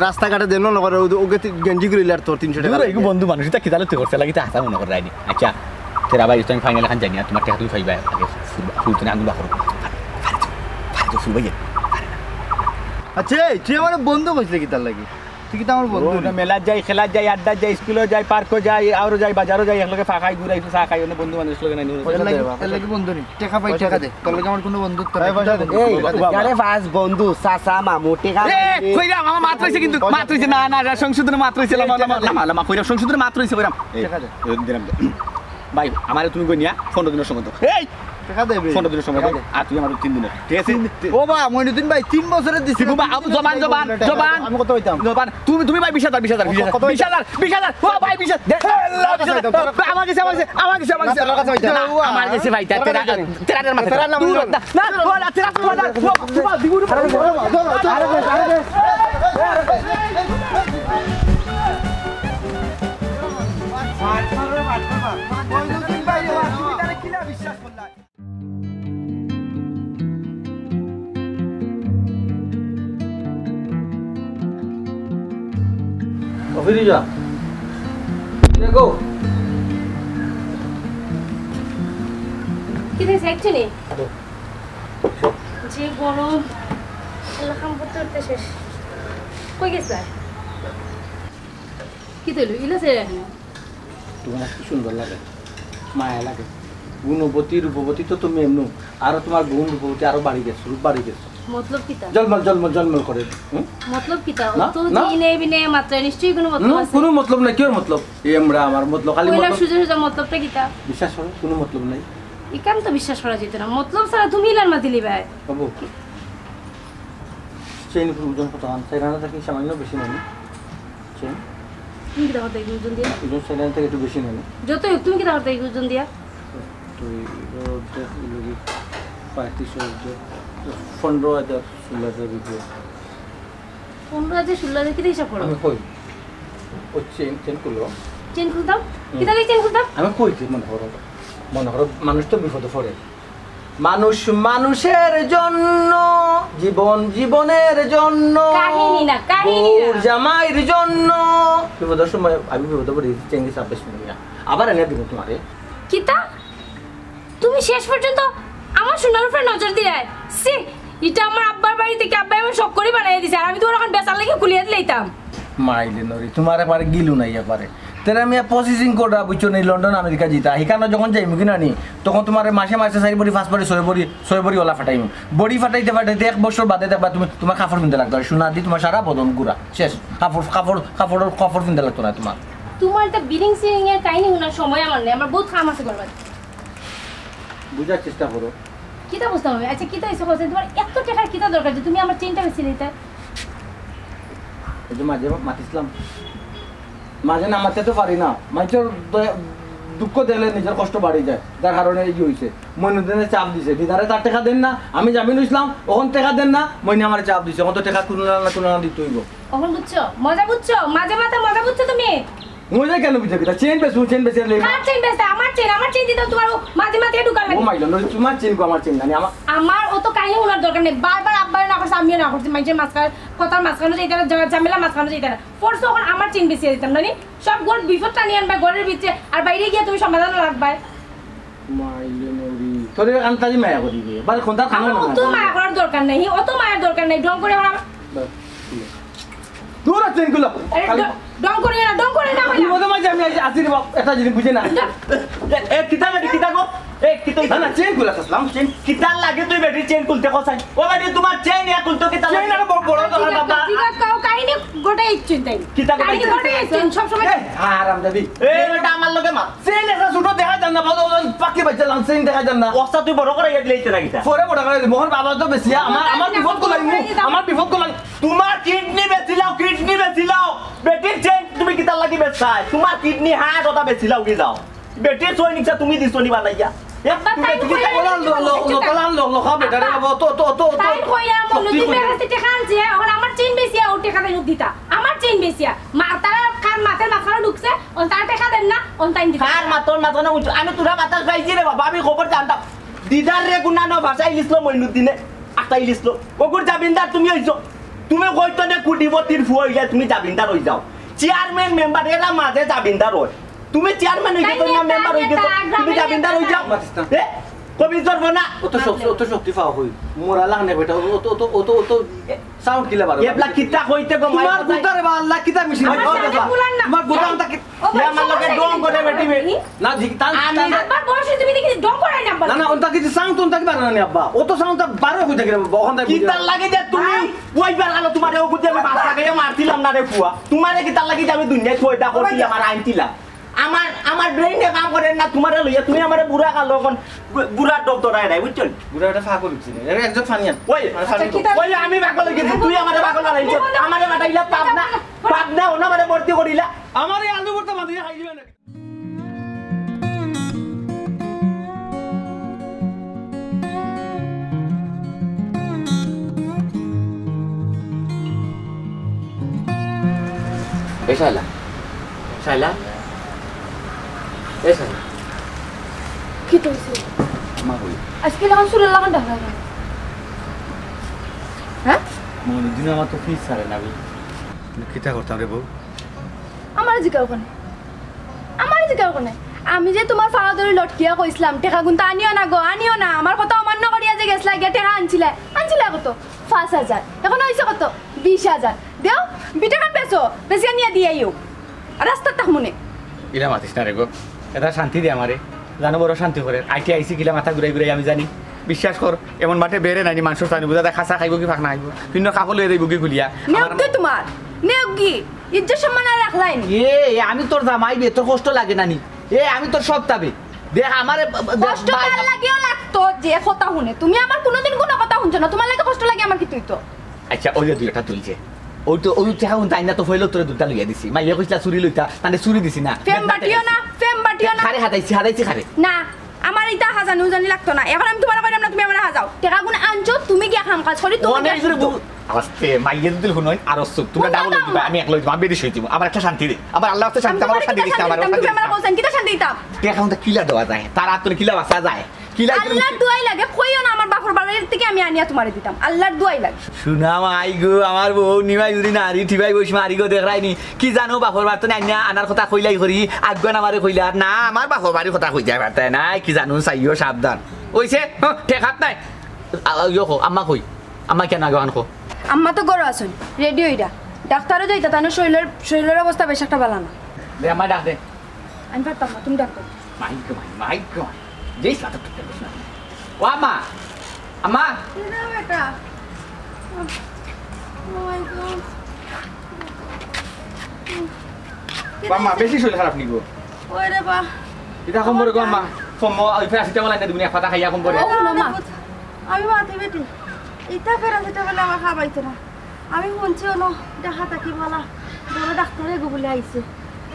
রাস্তাঘাটে দেন না করে ওকে গেঞ্জি করিলে আর তোর 300 টাকা এই বন্ধু মানুষ তা কিদালে তো করছে লাগি তা হাসা মনে করে রাইনি আচ্ছা তেরা ভাই তুমি ফাইনাল এখন জানি না তোমার টাকা তুমি পাইবা আগে ফুল তুমি আঙ্গুল বাকরো ফারতো ফুল ভাই আচ্ছা তুই আমার বন্ধু কইছিস কি তার লাগি তুই কি আমার বন্ধু ওটা মেলা যাই খেলা যাই আড্ডা যাই স্কুলে যাই পার্কও যাই আরো যাই বাজারও যাই একলগে ফাঁকাই ঘুরাই চা খাই অন্য বন্ধু মানুষ লগে নাই তার লাগি বন্ধু নি টাকা পাই টাকা দে তোর লাগি আমার কোনো বন্ধুত্ব নাই পয়সা দে এই আরে ফাস বন্ধু চাচা মামু টেকা কইরা মামা মাত রইছে কিন্তু মাত রইছে না না সংশোধনে মাত রইছে লামা কইরা সংশোধনে মাত রইছে কইরাম টাকা দে দিলাম ভাই আমারে তুমি কইনিয়া 15 দিনের সময় দাও এই টাকা দে 15 দিনের সময় দাও আর তুই আমার 3 দিনের ঠিক আছে ও বা মইনুদ্দিন ভাই 3 বছরে দিছি বাবা জবান আমি কত হইতাম জবান তুমি ভাই 20000 ও ভাই 20000 আমার কাছে ভাই তেরার মাথা তেরার নাম না তেরা দিব মইনুদ্দিন ভাই তুমি তারে কিনা বিশ্বাস করলা অফিরে যা দেখো কি দেখছ একচুয়ালি যে গরম এলাকাম করতে করতে শেষ কই গেছে কি তৈল ইলাছে তোমার কি সুন্দর লাগে মায়া লাগে গুণবতী রূপবতী তো তুমি এমনু আরো তোমার গুণ রূপবতী আরো বাড়ি গেছে মতলব কিতা জলমল করে মতলব কিতা না, তো না। দিনে বিনে মাত্রা নিশ্চয়ই কোনো মতলব আছে কোনো মতলব নাই কি মতলব এমরা আমার মতলব খালি কইলা মতলব সুজা সুজা মতলবটা কিতা বিশ্বাস করো কোনো মতলব নাই ইকাম তো বিশ্বাস করা যেত না মতলব ছাড়া তুমি ইলার মাতি লিবাই বাবু চেইন ওজন কত আন চাইরানা থেকে সামান্য বেশি নেই চেইন তুমি কি দাও ওজন দিয়া ওজন চাইরানা থেকে একটু বেশি নেই যত হোক তুমি কি দাও ওজন দিয়া তুই লোক 15,000 16,000 রুপিয়া 15,000 16,000 কি হিসাব করো আমি কই ও চেন করলো চেন খুলতাম কিতা লাগে চেন খুলতাম আমি কইছি মনে করো মানুষ তো বিপদে পড়ে মানুষ মানুষের জন্য জীবনের জন্য কাহিনী না। বউর জামাইয়ের জন্য বিপদের সময় আমি বিপদে পড়ে চেঙ্গি সাববেশ মিলিয়া আবার এনে দিব তোমারে কিতা তুমি শেষ পর্যন্ত আমার সোনার উপরে নজর দিয়ে সি এটা আমার আব্বার বাড়ি থেকে আব্বাই আমার শখ করে বানাই দিছে আর আমি তো ওরকম বেচার লেগে খুলিয়ে দিলাম মাইলে নরি তোমার পারে গিলু নাই পারে তেরা আমি প্রসেসিং কোডা বুঝছো নেই লন্ডন আমেরিকা জিতা এখানে যখন যাই মুখি নানি তখন তোমার মাসে 4 বড়ি 5 বড়ি 6 বড়ি ওলা ফাটাইম বড়ি ফাটাইতে 1 বছর বাদে দেখবা তুমি তোমার কাপড় কিনতে লাগতো সোনা দি তোমার সারা বদন গুড়া শেষ কাপড় কিনতে লাগতো না তোমার তোমার এটা বিলিং সিলিং এর কাহিনী শোনার সময় আমার নেই আমার বহুত কাম আছে করবার বুঝার চেষ্টা করো কিতা বুঝতে হবে আচ্ছা কিতা এসে বলছেন তোমার এত টাকার কিতা দরকার যে তুমি আমার চেনটা বেশি নিতে এই যে মাঝে মাতিছিলাম মাঝে নামাতে তো পারি না মানুষের দুঃখ দিলে নিজের কষ্ট বাড়ি যায় যার কারণে এই হয়েছে মইনুদ্দিনে চাপ দিছে দিদারে 4 টাকা দেন না আমি জামিন ইসলাম ওখান টাকা দেন না মইনি আমার চাপ দিছে কত টাকা কোনো না দিতে হইব কখন বুঝছো মজা বুঝছো মাঝে মাথা মজা বুঝছো তুমি মজা কেন বুঝে কিটা চেন বেশি কার চেন বেচতে আমার চেন দিতে তোমার মাঝে মাথা ঢুকার ও লাগে মাইল নয় তোমার চেন কো আমার চেন জানি আমার অত কাহিনী শোনার দরকার নেই বারবার আব্বাই না করছে আমিও না করছি মানুষের মাঝখানে কথার মাঝখানে যাইতে না ঝামেলা মাঝখানে যাইতে না ফোর্স এখন আমার চেন বেশি দিতাম না সব গোল বিপদ টানিয়ে আনবা ঘরের ভিতরে আর বাইরে গিয়ে তুমি সমাধান রাখবাই মাইল নরি তোরে আন্তাজি মায়া করি গে বারে কোনটা খানো আমার না অত মায়া করার দরকার নেই অত মায়ের দরকার নেই ঢং করে আমার দূর চেন গুলো ডং করে না বিপদে মাঝে আমি আসি রে বাপ এটা জিনিস বুঝে না এ কিতা বেটি কিতা গো এ কিতা না চেন গুলো আসলাম চেন কিতা লাগে তুই বেটি চেন খুলতে কসাই ও বেটি তোমার চেন ইয়া খুলতে কিতা চেন আর বড় কথা বাবা কাহিনী গোটাই ইচ্ছেন তাই কিতা কাহিনী গোটাই ইচ্ছেন সব সময় আরাম দাবি এ বেটা আমার লগে মা চেন এসা ছোট দেখা যান না বাবা পাকি বাচ্চা লাম চেন দেখা যান না অবস্থা তুই বড় করে ইয়া দিলেইতে না কিতা পরে বড় করে মোহন বাবা তো বেশি আমার বিপদ কো লাগি আমার বিপদ কো লাগি তোমার কিডনি বেচিলাও বেটির চেন তুমি কিতা লাগি বেচাই তোমার কিডনি হার্ট ওটা বেচিলাও কি যাও বেটির চই নিছা তুমি দিছো নি বানাইয়া আমার চেন বেশিয়া ও টাকা দেন দিতা আমার চেন বেশিয়া মাতার কার মাথার মাথা ঢুকছে অন তার টাকা দেন না অন তাই দিতা কার মাতর মাথা না আমি তোরা মাথা খাইছি রে বাবা আমি খবর জানতাম দিদার রে গুনানো ভাষা ইলিসলো মইনুদ্দিনে আটা ইলিসলো ওগুর জাবিনদার তুমি হইছো তুমি কইতো নে কুটিপতির ফুয়া হইলে তুমি জাবিনদার হই যাও চেয়ারম্যান মেম্বার এরা মাঝে জাবিনদার হয় তুমি চেয়ারম্যান হই গেছো না মেম্বার হই গেছো তুমি জাবিনদার হই যাও এ কবি জরব না অত শক্তি পাওয়া হই মোরা লাগনে বেটা অত সাউন্ড কিলা বারো এবলা কিতা কইতে গো মাই তোমার গুতারে বা আল্লাহ কিতা মিশিন তোমার গুতাম তা ইয়া আমার লগে ডং করে বেটি না জি তান আবার বসে তুমি দেখি ডং করাই না না ওটা কিছু সাউন্ড তো তাকে বারো না আব্বা অত সাউন্ড তা বারো কই থাকে ওখান থেকে কিতা লাগে যে তুমি ওইবার আলো তোমারে ও গুদি আমি বাসা গিয়ে মারছিলাম না রে ফুয়া তোমারে কিতা লাগে যে আমি দুনিয়ায় ছয়টা করছি আমার আইনছিলাম আমার ব্রেইনে কাম করে না তোমারে লইয়া তুমি আমারে বুড়া কালো কোন বুড়া ডক্টর আই নাই বুঝছন বুড়া এটা ফা করিছি এর একজন ফানিয়ান ওই ওই আমি পাগল গেছি তুই আমারে পাগল বানাইছ আমারে বাটাইলা পাবনা ওনা আমারে ভর্তি করিলা আমার এই আলু ভর্তা বাঁধিয়ে খাই দিবেন এ শালা শালা এ শালা কি কইছে মা কই আজকে লাগান সুরে লাগান ঢাকা হ্যাঁ মনে দিন আমার তো ফিস ছাড়ে না কিতা করতাম রে বউ আমার জিকাও কোনে আমি যে তোমার ফাড়া ধরে লটকিয়া কইছিলাম টেকা গুনতা আনিও না আমার কথা অমান্য করিয়া যে গেছলা গিয়া টেকা আনছিলে কত ৫,০০০ এখন হইছে কত ২০,০০০ দেও বিটাকান বেশি নিয়ে দিয়াইও রাস্তার তাক মনে ইলা মাতিস না রে গো এটা শান্তি দে আমারে জানো বড় শান্তি করে আইটি আইসি কিলা মাথা ঘুরাই আমি জানি বিশ্বাস কর এমন মাঠে বেড়ে নাইনি মানুষের টানি বুঝা খাসা খাইব কি ফাঁক না খাইব ভিন্ন কাপড় লইয়া যাইব কি খুলিয়া নেও কি তোমার নেও কি ইজ্জত সম্মান আর রাখলাই নি আমি তোর জামাই বে তোর কষ্ট লাগে নানি আমি তোর সব তাবে দেখ আমারে কষ্ট কার লাগেও লাগতো যে কথা শুনে তুমি আমার কোনোদিন কোনো কথা শুনছো না তোমার লাগে কষ্ট লাগে আমার কি তুই তো আচ্ছা ওই যে দুইটা তুলছে ওই টাকা তাই না তো ফইল তোরে দুটা লইয়া দিছি মাইয়া কইলা চুরি লইতা তানে চুরি দিছি না ফেম বাটিও না খারে হাতাইছি খারে না আমার এটা হাজানো জানি লাগতো না এখন আমি তোমার কইলাম না তুমি আমার হাজাও টাকা গুণ আনছো তুমি কি কাম কাজ করি তুমি অনেক জোরে আস্তে মাইয়া দিল শুনই আর অসুখ তুমি ডাবল দিবা আমি একলা দিবা বেদি সই দিব আমার একটা শান্তি দে আমার আল্লাহ তো শান্তি আমার শান্তি দিতে আমার তুমি আমার কোসেন কিটা শান্তি দিতাম টাকা হুন কিলা দেওয়া যায় তার আত্মনে কিলা বাসা যায় কিলা আল্লাহর দোয়াই লাগে কইও না আমার বাপর বাড়ির থেকে আমি আনিয়া তোমারে দিতাম আল্লাহর দোয়াই লাগে শুনা মাই গো আমার বউ নিমাই যদি নারী ঠিবাই বইস মারি গো দেখাইনি কি জানো বাপর বাড়তে আনিয়া আনার কথা কইলাই করি আগুয়ান আমারে কইলা না আমার বাপর বাড়ির কথা কই যায় বার্তায় নাই কি জানো চাইও সাবধান ওইছে ঠেকাত নাই ইয়ো আম্মা কই আম্মা কেন আগে আনকো আম্মা তো গরো আছেন রেডিও ইরা ডাক্তারও যাইতা তানো শরীরের অবস্থা বেশ একটা ভালো না দে আম্মা ডাক দে আমি পারতাম না তুমি ডাক্তার মাই গো যেই সাথে ও আম্মা আম্মা বেটা আম্মা বেশি শরীর খারাপ নিগো ওই রে বা এটা কম বড় গো আম্মা ফম ওই প্যারাসিটামল আইনা তুমি এক পাতা খাইয়া কম বড় আমি মাথি বেটি ইটা প্যারাসিটামল আমার খাবাইতো না আমি শুনছি না দেখা থাকি বলা বড় ডাক্তারে গুবলে আইছে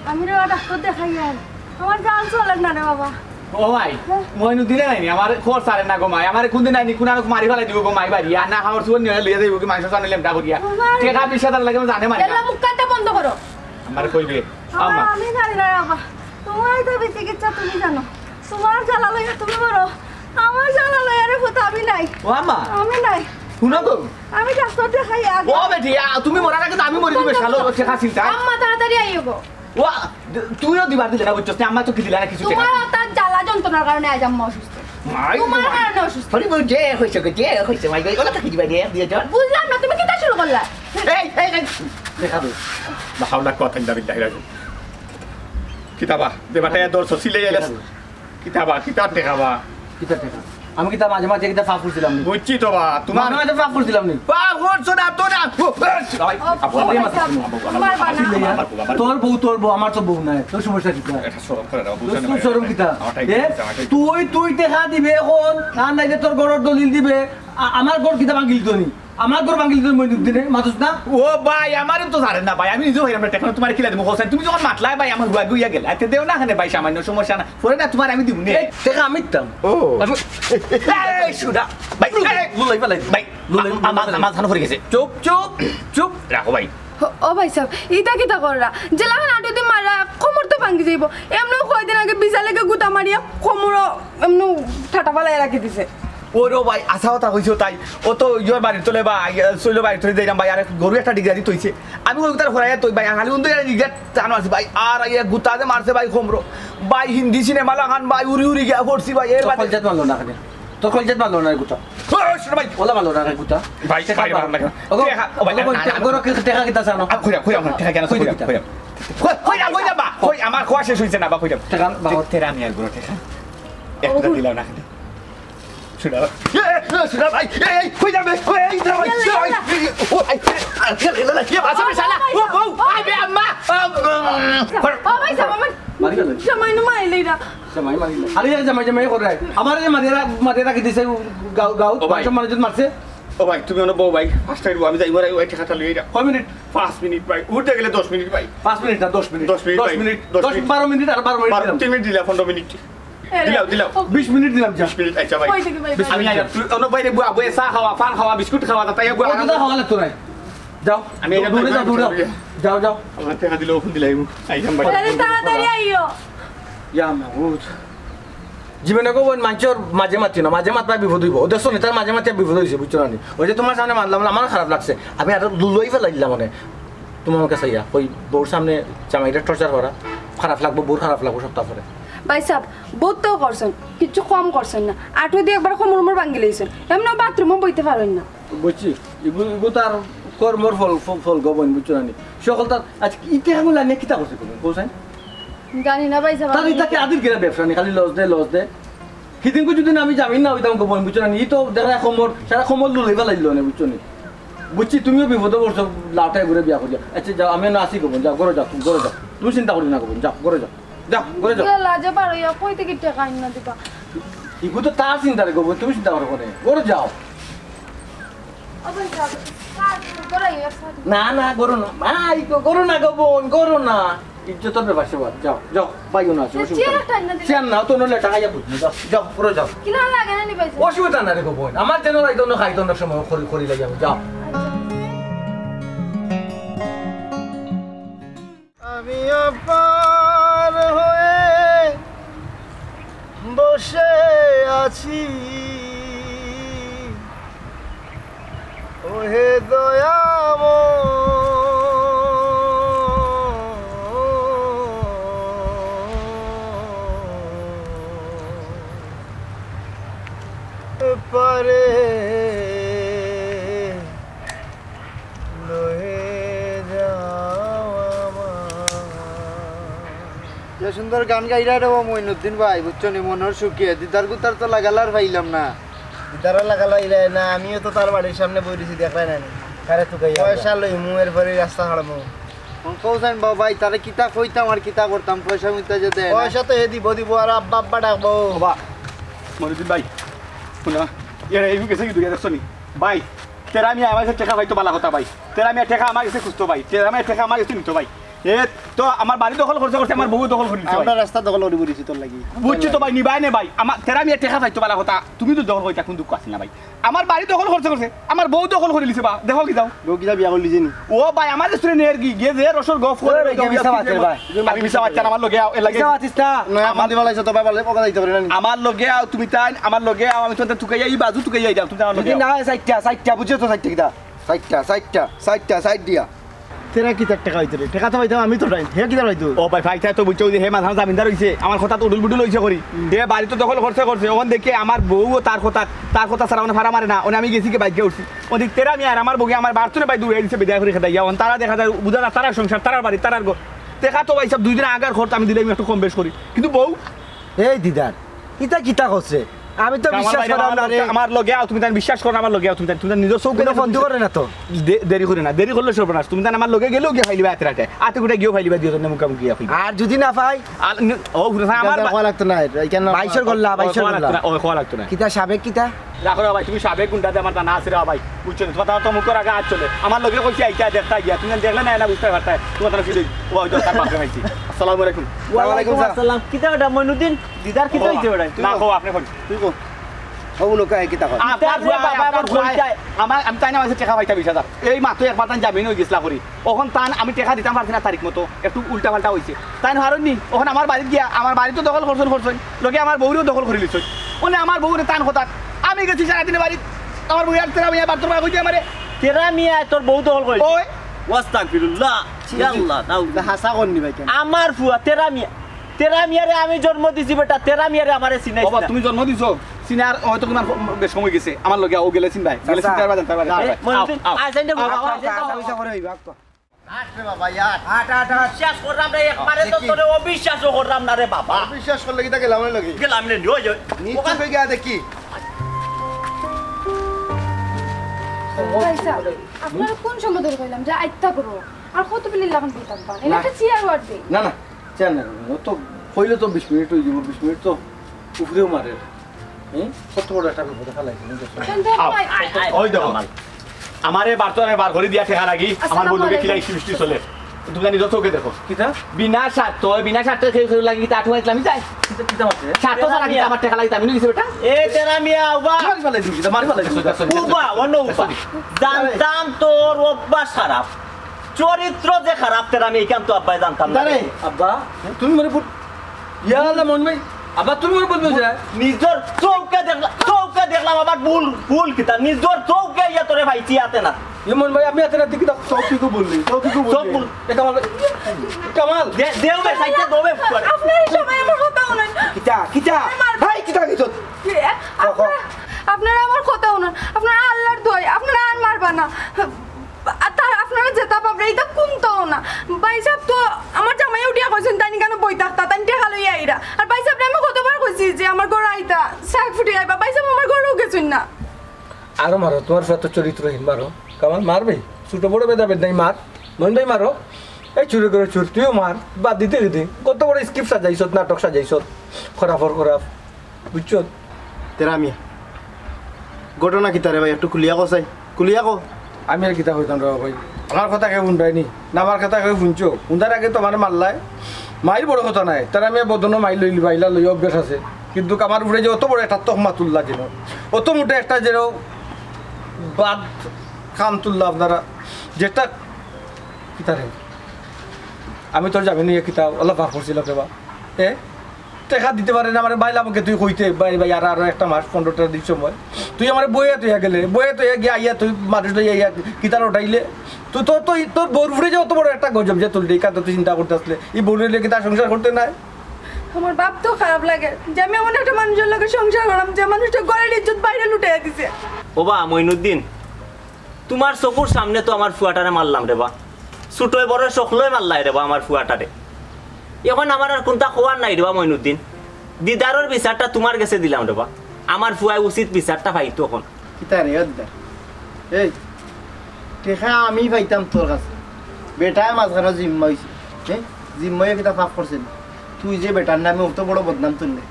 আমি রে ডাক্তার দেখাই আর আমার জান চলে না রে বাবা ও ভাই মই দিলে নাইনি আমার খোর সারে না গো মাই আমার কোনদিন নাইনি কোনানো মারি ফেলাই দিব গো মাই বাড়ি আর না আমার সুবন নিয়ে লইয়া যাইব কি মাংস জানিলাম টা করিয়া টাকা 20,000 লাগে জানে মারি এলা মুখ কাটতে বন্ধ করো আমার কইবে আম্মা আমি জানি না বাবা তোমার তো চিকিৎসা তুমি জানো তোমার জ্বালা লইয়া তুমি বড় আমার জ্বালা লইয়া রে ফুটা আমি নাই ও আম্মা আমি নাই শুনো গো আমি ডাক্তার দেখাই আগে ও বেটি তুমি মরার আগে তো আমি মরি দিবে শালো ঠেকা চিন্তা আম্মা তাড়াতাড়ি আইও গো ও তুইও দিবার দিলে না বুঝছস আম্মা তো কি দিলা না কিছু টাকা তোমার তার জ্বালা যন্ত্রণার কারণে আজ আম্মা অসুস্থ তোমার কারণে অসুস্থ হরি বল যে হইছে গো যে হইছে মাই গো ওলা কি দিবা দিয়ে দিয়ে চল বুঝলাম না তুমি কি তা শুরু করলা এই দেখা দে La haula quwwata illa billah Raju কিতাবা দেবাটা দর সসিলে এলাস কিতাবা কিতাব দেখাবা কিতা দেখা আমি কিতা মাঝে মাঝে কিতা ফাফ করছিলাম নি বুঝছি তো বা তোমার মাঝে মাঝে ফাফ করছিলাম নি বাপ হট সোনা তো না তোর বউ আমার তো বউ নাই তোর সমস্যা কিতা এটা সরম করে দাও তোর শরম কিতা তুই দেখা দিবে এখন না নাই যে তোর গড়র দলিল দিবে আমার গড় কিতা ভাঙিল তো নি আমার গড় ভাঙিল তো মই দিনে মাতুস না ও ভাই আমারও তো জানেন না ভাই আমি নিজেও হইলাম না টেকনো তোমার কিলা দেবো হোসেন তুমি যখন মাতলাই ভাই আমার গুয়া গুইয়া গেল এতে দেও না খানে ভাই সামান্য সমস্যা না পরে না তোমার আমি দিব নে দেখা আমি দিতাম ও এই সুদা ভাই লুলাই ফেলাই ভাই আমার ধান পড়ে গেছে চুপ চুপ চুপ রাখো ভাই ও ভাই সাহেব ইটা কিতা কররা জেলাখান আটু দি মারা কোমর তো ভাঙ্গি যাইব এমনও কয়দিন আগে বিশালেকে গুতা মারিয়া কোমর এমন ঠাটা ফালাই রাখি দিছে ওরো ভাই আশা কথা কইছো তাই ও তো ইয়োর বাড়ি তোলে বা সইলো বাড়ি তোলে দিলাম ভাই আর গরু একটা ডিগ্রি দিতে হইছে আমি ওই তার ফরাইয়া তুই ভাই খালি উন্দে ডিগ্রি জানো আছে ভাই আর ইয়া গুতাতে মারছে ভাই খমরো ভাই হিন্দি সিনেমা লাগান ভাই উড়ি উড়ি গিয়া পড়ছি ভাই এর বাদে কলজাত মারলো না খানে তোর কলজাত মারলো না গুতা ও শুন ভাই ওলা মারলো না গুতা ভাই ভাই ওগো ওগো দেখা কিতা জানো কইরা টাকা কেন কইরা কইরা বা কই আমার খোয়া শেষ হইছে না বা কইরা টাকা বাবা তেরা আমি আর গরু টাকা একটা দিলাম না শুনা শুনা ভাই এই কই যাবে এই দাও ভাই ও আই কি বাসা শালা ও বউ আই বে আম্মা ও ভাই সাহেব আমার মারি গেল সামান্য মাইলেইরা জামাই মারিল আরে জামাই করে আমার যে মাদেরা কি দিছে গাও সব মানুষ মারছে ও ভাই তুমি অন বউ ভাই ফার্স্ট টাইম আমি যাইব রে ওই টাকাটা লইয়া যা কয় মিনিট 5 মিনিট ভাই উঠতে গেলে 10 মিনিট ভাই 5 মিনিট না 10 মিনিট 10 মিনিট 12 মিনিট আর 12 মিনিট 3 মিনিট দিলা 15 মিনিট দিলাও 20 মিনিট দিলাম যা 20 মিনিট আচ্ছা ভাই কই থেকে ভাই আমি অন বাইরে বুয়া বুয়া চা খাওয়া পান খাওয়া বিস্কুট খাওয়া তাই বুয়া ওটা খাওয়া লাগতো না যাও আমি এটা দৌড়ে যাও আমার টাকা দিলে ওখান দিলাই আইতাম ভাই আরে তাড়াতাড়ি আইও ইয়া মাহুদ জীবনে কো মানুষের মাঝে মাতি না মাঝে মাতবা বিপদ হইব ওদের শোনে তার মাঝে মাতি বিপদ হয়েছে বুঝছো না ওই যে তোমার সামনে মানলাম আমার খারাপ লাগছে আমি আর লুলোই ফেলাইলাম মানে তোমার কাছে ইয়া ওই বউর সামনে জামাইটা টর্চার করা খারাপ লাগবো বউর খারাপ লাগবো সপ্তাহ পরে ভাই সাহেব বহুত তো করছেন কিছু কম করছেন না আটু দিয়ে একবার কোমর ভাঙ্গি লইছেন এমন বাথরুমও বইতে পারেন না বুঝছি এগুলো তার কর্মর ফল গবন বুঝছো না সকল তার আজকে ইতিহাসগুলো নিয়ে কিতা করছে বলছেন জানি না ভাই সাহেব তার ইতাকে আদির কিনা ব্যবসা নেই খালি লস দে সেদিনকে যদি আমি জামিন না হইতাম গোপন বুঝছো না ই তো দেখা সারা খমর লুলাই ফেলাইল না বুঝছো নি বুঝছি তুমিও বিপদে পড়ছো লাউটাই ঘুরে বিয়া করিয়া আচ্ছা যাও আমি না আসি গোপন যাও ঘরে যাও তুমি চিন্তা করি না গোপন যাও ঘরে যাও লাজে পারো কই থেকে টাকা আইন না দিবা ইগু তো তার চিন্তা রে গোপন তুমি চিন্তা করো ঘরে যাও ও ভাই সাহেব না করো না ভাই করো না গোপন করো না ইজ্জতের ব্যাপার সেবার যাও বাইও না আছে অসুবিধা না তো নলে টাকা যাবো যাও পুরো যাও কিনা লাগে না নি ভাই অসুবিধা না রে গোপন আমার যেন রাইতো না খাইতো না সময় খড়ি লাগে যাবো যাও আমি আপার হয়ে বসে আছি ওহে দয়াম পারে সুন্দর গান গাইরা দেবো মইনুদ্দিন ভাই বুঝছো নি মনের শুকিয়ে দিদার গুতার তো লাগালার পাইলাম না দিদারা লাগালাইলে না আমিও তো তার বাড়ির সামনে বই দিছি দেখলাই না কারে তো গাইয়া পয়সা লই মুয়ের পরে রাস্তা হাড়মু কৌসান বাবা ভাই তারে কিতা কইতাম আর কিতা করতাম পয়সা মিতা যে দেয় পয়সা তো হে দিব আর আব্বা আব্বা ডাকবো বাবা মনুদ্দিন ভাই শুনা এরা এই গেছে কি দুইয়া দেখছো নি ভাই তেরা আমি আমার টাকা ভাই তো বালা কথা ভাই তেরা আমি টাকা আমার কাছে খুঁজতো ভাই তেরা আমি টাকা আমার কাছে নিতো ভাই এ তো আমার বাড়ি দখল করতে আমার বউ দখল করে আমরা রাস্তা দখল করে বলিছি তোর লাগি বুঝছি তো ভাই নিবাই নে ভাই আমার তেরা আমি টাকা পাইতো বালা কথা তুমি তো দখল কইতা কোন দুঃখ আছে না ভাই আমার বাড়ি দখল করছে আমার বউ দখল করে লিছে বা দেখো কি যাও বউ কিটা বিয়া করলি জানি ও ভাই আমার স্ত্রী নের কি গে যে রসর গফ করে আমি মিছা বাচ্চা আমার লগে এ লাগে নয়া মাদি বলাইছ তো ভাই বলে পকা যাইতে পারে না আমার লগে আও তুমি তাই আমার লগে আও আমি তো তুকাই এই বাজু তুকাই যাই যাও তুমি আমার লগে না সাইটটা বুঝছো তো সাইটটা কিটা সাইটটা দিয়া তেরা কি তার টাকা হইতো রে টাকা তো পাইতাম আমি তো টাইম হে কি তার হইতো ও ভাই ভাই তো বুঝছো যে হে মাথা জামিনদার হইছে আমার কথা তো উডুল বুডুল হইছে করি হে বাড়ি তো দখল করছে ওখান দেখে আমার বউ ও তার কথা ছাড়া ওখানে ভাড়া মারে না ওনে আমি গেছি কি বাইকে উঠছি ওদিক তেরা আমি আর আমার বউকে আমার বাড়তো না ভাই দূরে দিছে বিদায় করে খেতে যাও তারা দেখা যায় বুঝা না তারা সংসার তারার বাড়ি তারার গো দেখা তো ভাই সব 2 দিন আগার খরচ আমি দিলে আমি একটু কম বেশ করি কিন্তু বউ এই দিদার ইটা কিতা করছে আমি তো বিশ্বাস করলাম না রে আমার লগে আও তুমি তান বিশ্বাস করো আমার লগে আও তুমি তান নিজের চৌকে কোনো বন্ধ করে না তো দেরি করে না দেরি করলে সর্বনাশ তুমি তান আমার লগে গেলেও গিয়ে ফাইলিবা রাতে আতে গুটা গিয়েও ফাইলিবা দিও না মুখামুখি গিয়া ফাইলিবা আর যদি না পাই ও আমার খাওয়া লাগতো না এখানে 22 গল্লা 22 গল্লা ও খাওয়া লাগতো না কিতা সাবেক কিতা রাখো ভাই তুমি সাবেক গুন্ডাতে আমার জানা আছে রে ভাই বুঝছো না তোমার তো মুখের আগে হাত চলে আমার লগে কইছি আইতা দেখতা গিয়া তুমি দেখলে না না বুঝতে পারতা তোমার তো কি ও হয়তো তার পাশে হইছি আসসালামু আলাইকুম ওয়ালাইকুম আসসালাম কিতা ওটা মইনুদ্দিন দিদার কিতা হইছে ওটা না কো আপনি কোন তুই কো ও লোক কিতা কয় আমার আমি তাই না মাসে টাকা পাইতা 20,000 এই মাত্র একবার তান জামিন হয়ে গেছিলা করি ওখান তান আমি টাকা দিতাম পারছি না তারিখ মতো একটু উল্টা পাল্টা হয়েছে তাই হারনি ওখানে আমার বাড়িতে গিয়া আমার বাড়ি তো দখল করছেন লোকে আমার বউরেও দখল করে লিখছেন ওনে আমার বউরে তান হঠাৎ আমি গেছি সারাদিনে বাড়ি আমার বউ আর তেরা মিয়া বাথরুম কইতে আমারে তেরা মিয়া তোর বউ দখল করে ওই ওয়াস্তাগফিরুল্লাহ আল্লাহ নাউ হাসা করনি ভাই কেন আমার ফুয়া তেরা মিয়ারে আমি জন্ম দিছি বেটা তেরা মিয়ারে আমারে চিনাইছ বাবা তুমি জন্ম দিছো সিনার হয়তো তোমার বেশ সময় গেছে আমার লগে ও গেলে চিন ভাই গেলে চিন তারবা জানতে পারে মইনুদ্দিন আইছেন পয়সা করে হইবা তো আসবে বাবা ইয়ার বিশ্বাস করলাম রে একবারে তো তোরে অবিশ্বাস করলাম না রে বাবা বিশ্বাস করলে কি তাকে লামনে লাগি গেলাম রে নিও যাই নিচে হয়ে গিয়া দেখি আপনারা কোন সময় ধরে কইলাম যে আইত্তা করো আর কত বিলি লাগান দিতাম পান এটা একটা চেয়ার ওয়ার্ডে না না চেন না ও তো হইলে তো 20 মিনিট হয়ে যাব 20 মিনিট তো উপরেও মারে কত বড় একটা বিপদ ফেলাইছে ওই দেখো আমারে বারতরে বার করে দিয়া ঠেকা লাগি আমার বন্ধুকে খিলাই সৃষ্টি চলে তুমি জানি যত চোখে দেখো কিতা বিনা স্বার্থ খেয়ে লাগি তা আঠু ইসলামী যাই কিতা মারছে স্বার্থ ছাড়া কি আমার ঠেকা লাগি আমি নিছি বেটা এ তেরা মিয়া উবা মারি ফেলাই দিছি মারি ফেলাই দিছি উবা অন্য উবা জানতাম তোর অভ্যাস খারাপ চরিত্র যে খারাপ তেরা আমি এইখান তো আব্বাই জানতাম না রে আব্বা তুমি মরে ইয়া আল্লাহ মন ভাই আব্বা তুমি মরে বলছো যে নিজর চৌকে দেখলাম আবার ভুল কিতা নিজর চৌকে ইয়া তোরে ভাইছি আতে না ইমন ভাই আমি এত রাতে কিতা চৌকিকো বললি চৌকিকো বললি কামাল দেওবে সাইতে দোবে আপনার সময় আমার কথা শুনেন কিতা ভাই কিতা কইছ আপনারা আমার কথা শুনুন আপনারা আল্লাহর দোয়াই আপনারা আর মারবা না আপনারা যেটা পাবরা এটা কোনটাও না ভাই সাহেব তো আমার জামাই উঠিয়া কইছেন তাই কেন বই থাকতা তাই টেকা লইয়া আইরা আর ভাই সাহেব আমি কতবার কইছি যে আমার ঘর আইতা শাক ফুটি আইবা ভাই সাহেব আমার ঘরেও গেছেন না আরো মারো তোমার সাথে চরিত্রহীন মারো কামাল মারবে ছোট বড় ভেদাভেদ নাই মার মন ভাই মারো এই চুরি করে চুর তুইও মার বাদ দিতে দিতে কত বড় স্ক্রিপ্ট সাজাইছত নাটক সাজাইছত খরাপ বুঝছো তেরা মিয়া ঘটনা কি তারে ভাই একটু কুলিয়া কো আমি আর কিতা হইতাম রে ভাই আমার কথা কেউ শুনবাইনি না আমার কথা কেউ শুনছো শুনতার আগে তো মানে মারলাই মাইর বড় কথা নাই তার আমি বদনো মাই লইলি বাইলা লই অভ্যাস আছে কিন্তু আমার উপরে যে অত বড় একটা তহমা তুললা যেন অত মোটে একটা যেন বাদ খাম তুললা আপনারা যেটা কিতারে আমি তোর যাবি নিয়ে কিতা অলপ ভাগ করছিল কেবা টেকা দিতে পারে না আমার বাইলা আমাকে তুই কইতে ভাই আরো একটা মাস 15টা দিন সময় তুই আমার বইয়ে তুই গেলে বইয়ে তুই গিয়ে আইয়া তুই মানুষ লই আইয়া কিতার উঠাইলে তুই তোর বউর উপরে যে অত বড় একটা গজব যে তুললি কান্ত তুই চিন্তা করতে আসলে এই বউর কি তার সংসার করতে নাই আমার বাপ তো খারাপ লাগে যে আমি এমন একটা মানুষের লগে সংসার করলাম যে মানুষটা ঘরের ইজ্জত বাইরে লুটাইয়া দিছে ওবা মইনুদ্দিন তোমার চকুর সামনে তো আমার ফুয়াটারে মারলাম রে বা ছোটই বড় সকলই মারলাই রে বা আমার ফুয়াটারে এখন আমার আর কোনটা খোয়ার নাই রে বা মইনুদ্দিন দিদারের বিচারটা তোমার কাছে দিলাম রে বা আমার ফুয়ায় উচিত বিচারটা পাই তখন কিতা রে অদ্দার এই টেকা আমি পাইতাম তোর কাছে বেটায় মাঝখানে জিম্মা হয়েছে জিম্মায় কিতা পাপ করছেন তুই যে বেটার নামে অত বড় বদনাম তুললে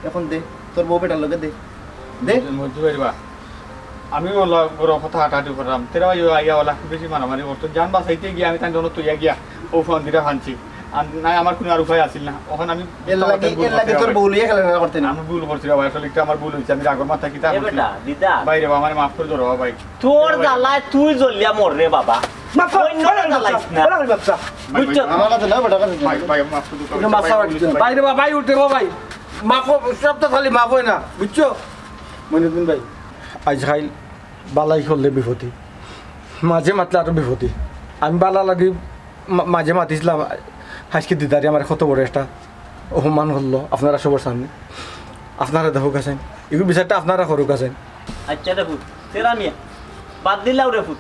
এখন দে তোর বউ বেটার লগে দে আমি বড় কথা হাঁটাহাঁটি করলাম তেরা আইয়া ওলা বেশি মারামারি করতো জান বাসাইতে গিয়ে আমি তাই জন্য তুইয়া গিয়া ও ফোন দিটা হানছি নাই আমার কোনো আর উপায় আসিল না ওখান আমি এর লাগে তোর বউ লিয়ে খেলা করতে না আমি ভুল করছি ভাই আসলে আমার ভুল হয়েছে আমি রাগর মাথা কিতা দিদা বাইরে আমার মাফ করে ধরো ভাই তোর জ্বালায় তুই জ্বলিয়া মর রে বাবা আমার কাছে না বেটার কাছে বাইরে ভাই উঠে ভাই মাফ সব তো খালি মাফ হয় না বুঝছো মইনুদ্দিন ভাই আজ খাইল বালাই করলে বিপত্তি মাঝে মাতলে আরো বিপত্তি আমি বালা লাগি মাঝে মাতিছিলাম আজকে দিদারি আমার কত বড় একটা অপমান করলো আপনারা সবার সামনে আপনারা দেখুক আছেন এগুলো বিচারটা আপনারা করুক আছেন আচ্ছা রে ফুট তেরা মিয়া বাদ দিলাও রে ফুট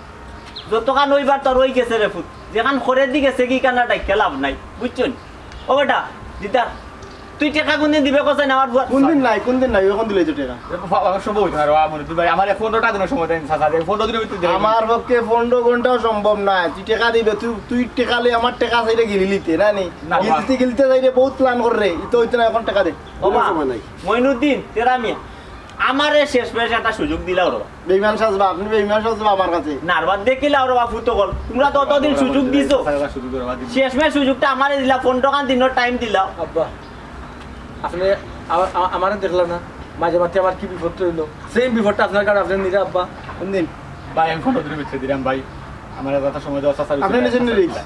যতখান ওইবার তোর ওই গেছে রে ফুট যেখান খরের দিকে গেছে কি কানা ডাইকা লাভ নাই বুঝছেন ও বেটা দিদার তুই টাকা কোনদিন দিবে কোথায় আমার বুয়া কোন দিন নাই এখন দিলে তো টাকা আমার সম্ভব হইতো না রে মনিদুল ভাই আমার 15টা দিনের সময় দেন চাচা 15 দিনের ভিতরে দেন আমার পক্ষে 15 ঘন্টাও সম্ভব না তুই টাকা দিবে তুই টাকা লই আমার টাকা চাইলে গিলিতে না নি গিলতে চাইলে বহুত প্ল্যান করে তো হইতো না এখন টাকা দে সময় নাই মইনুদ্দিন তেরা মিয়া আমারে শেষ মেশ একটা সুযোগ দিলাও রে বেঈমান সাজবা আপনি বেঈমান সাজবা আমার কাছে নারবাদ দেখিলাও রে বাবু তো বল তোমরা তো অতদিন সুযোগ দিছো শুরু করে বাদ শেষ মেশ সুযোগটা আমারে দিলা 15 দিনের টাইম দিলাও আব্বা আপনি আমারে দেখলাম না মাঝে মাঝে আমার কি বিপদ হইলো সেম বিপদটা আপনার কাছে আপনি নিরে আব্বা কোন দিন ভাই আমি 15 দিনের ভিতরে দিলাম ভাই আমার কথা সময় দাও চাচা আপনি নিজে রিস্ক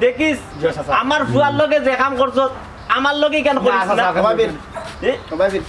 দেখিস জি, চাচা। আমার ফুয়ার লগে যে কাম করছ আমার লগে কেন করিস না সবাই বের এ? সবাই বের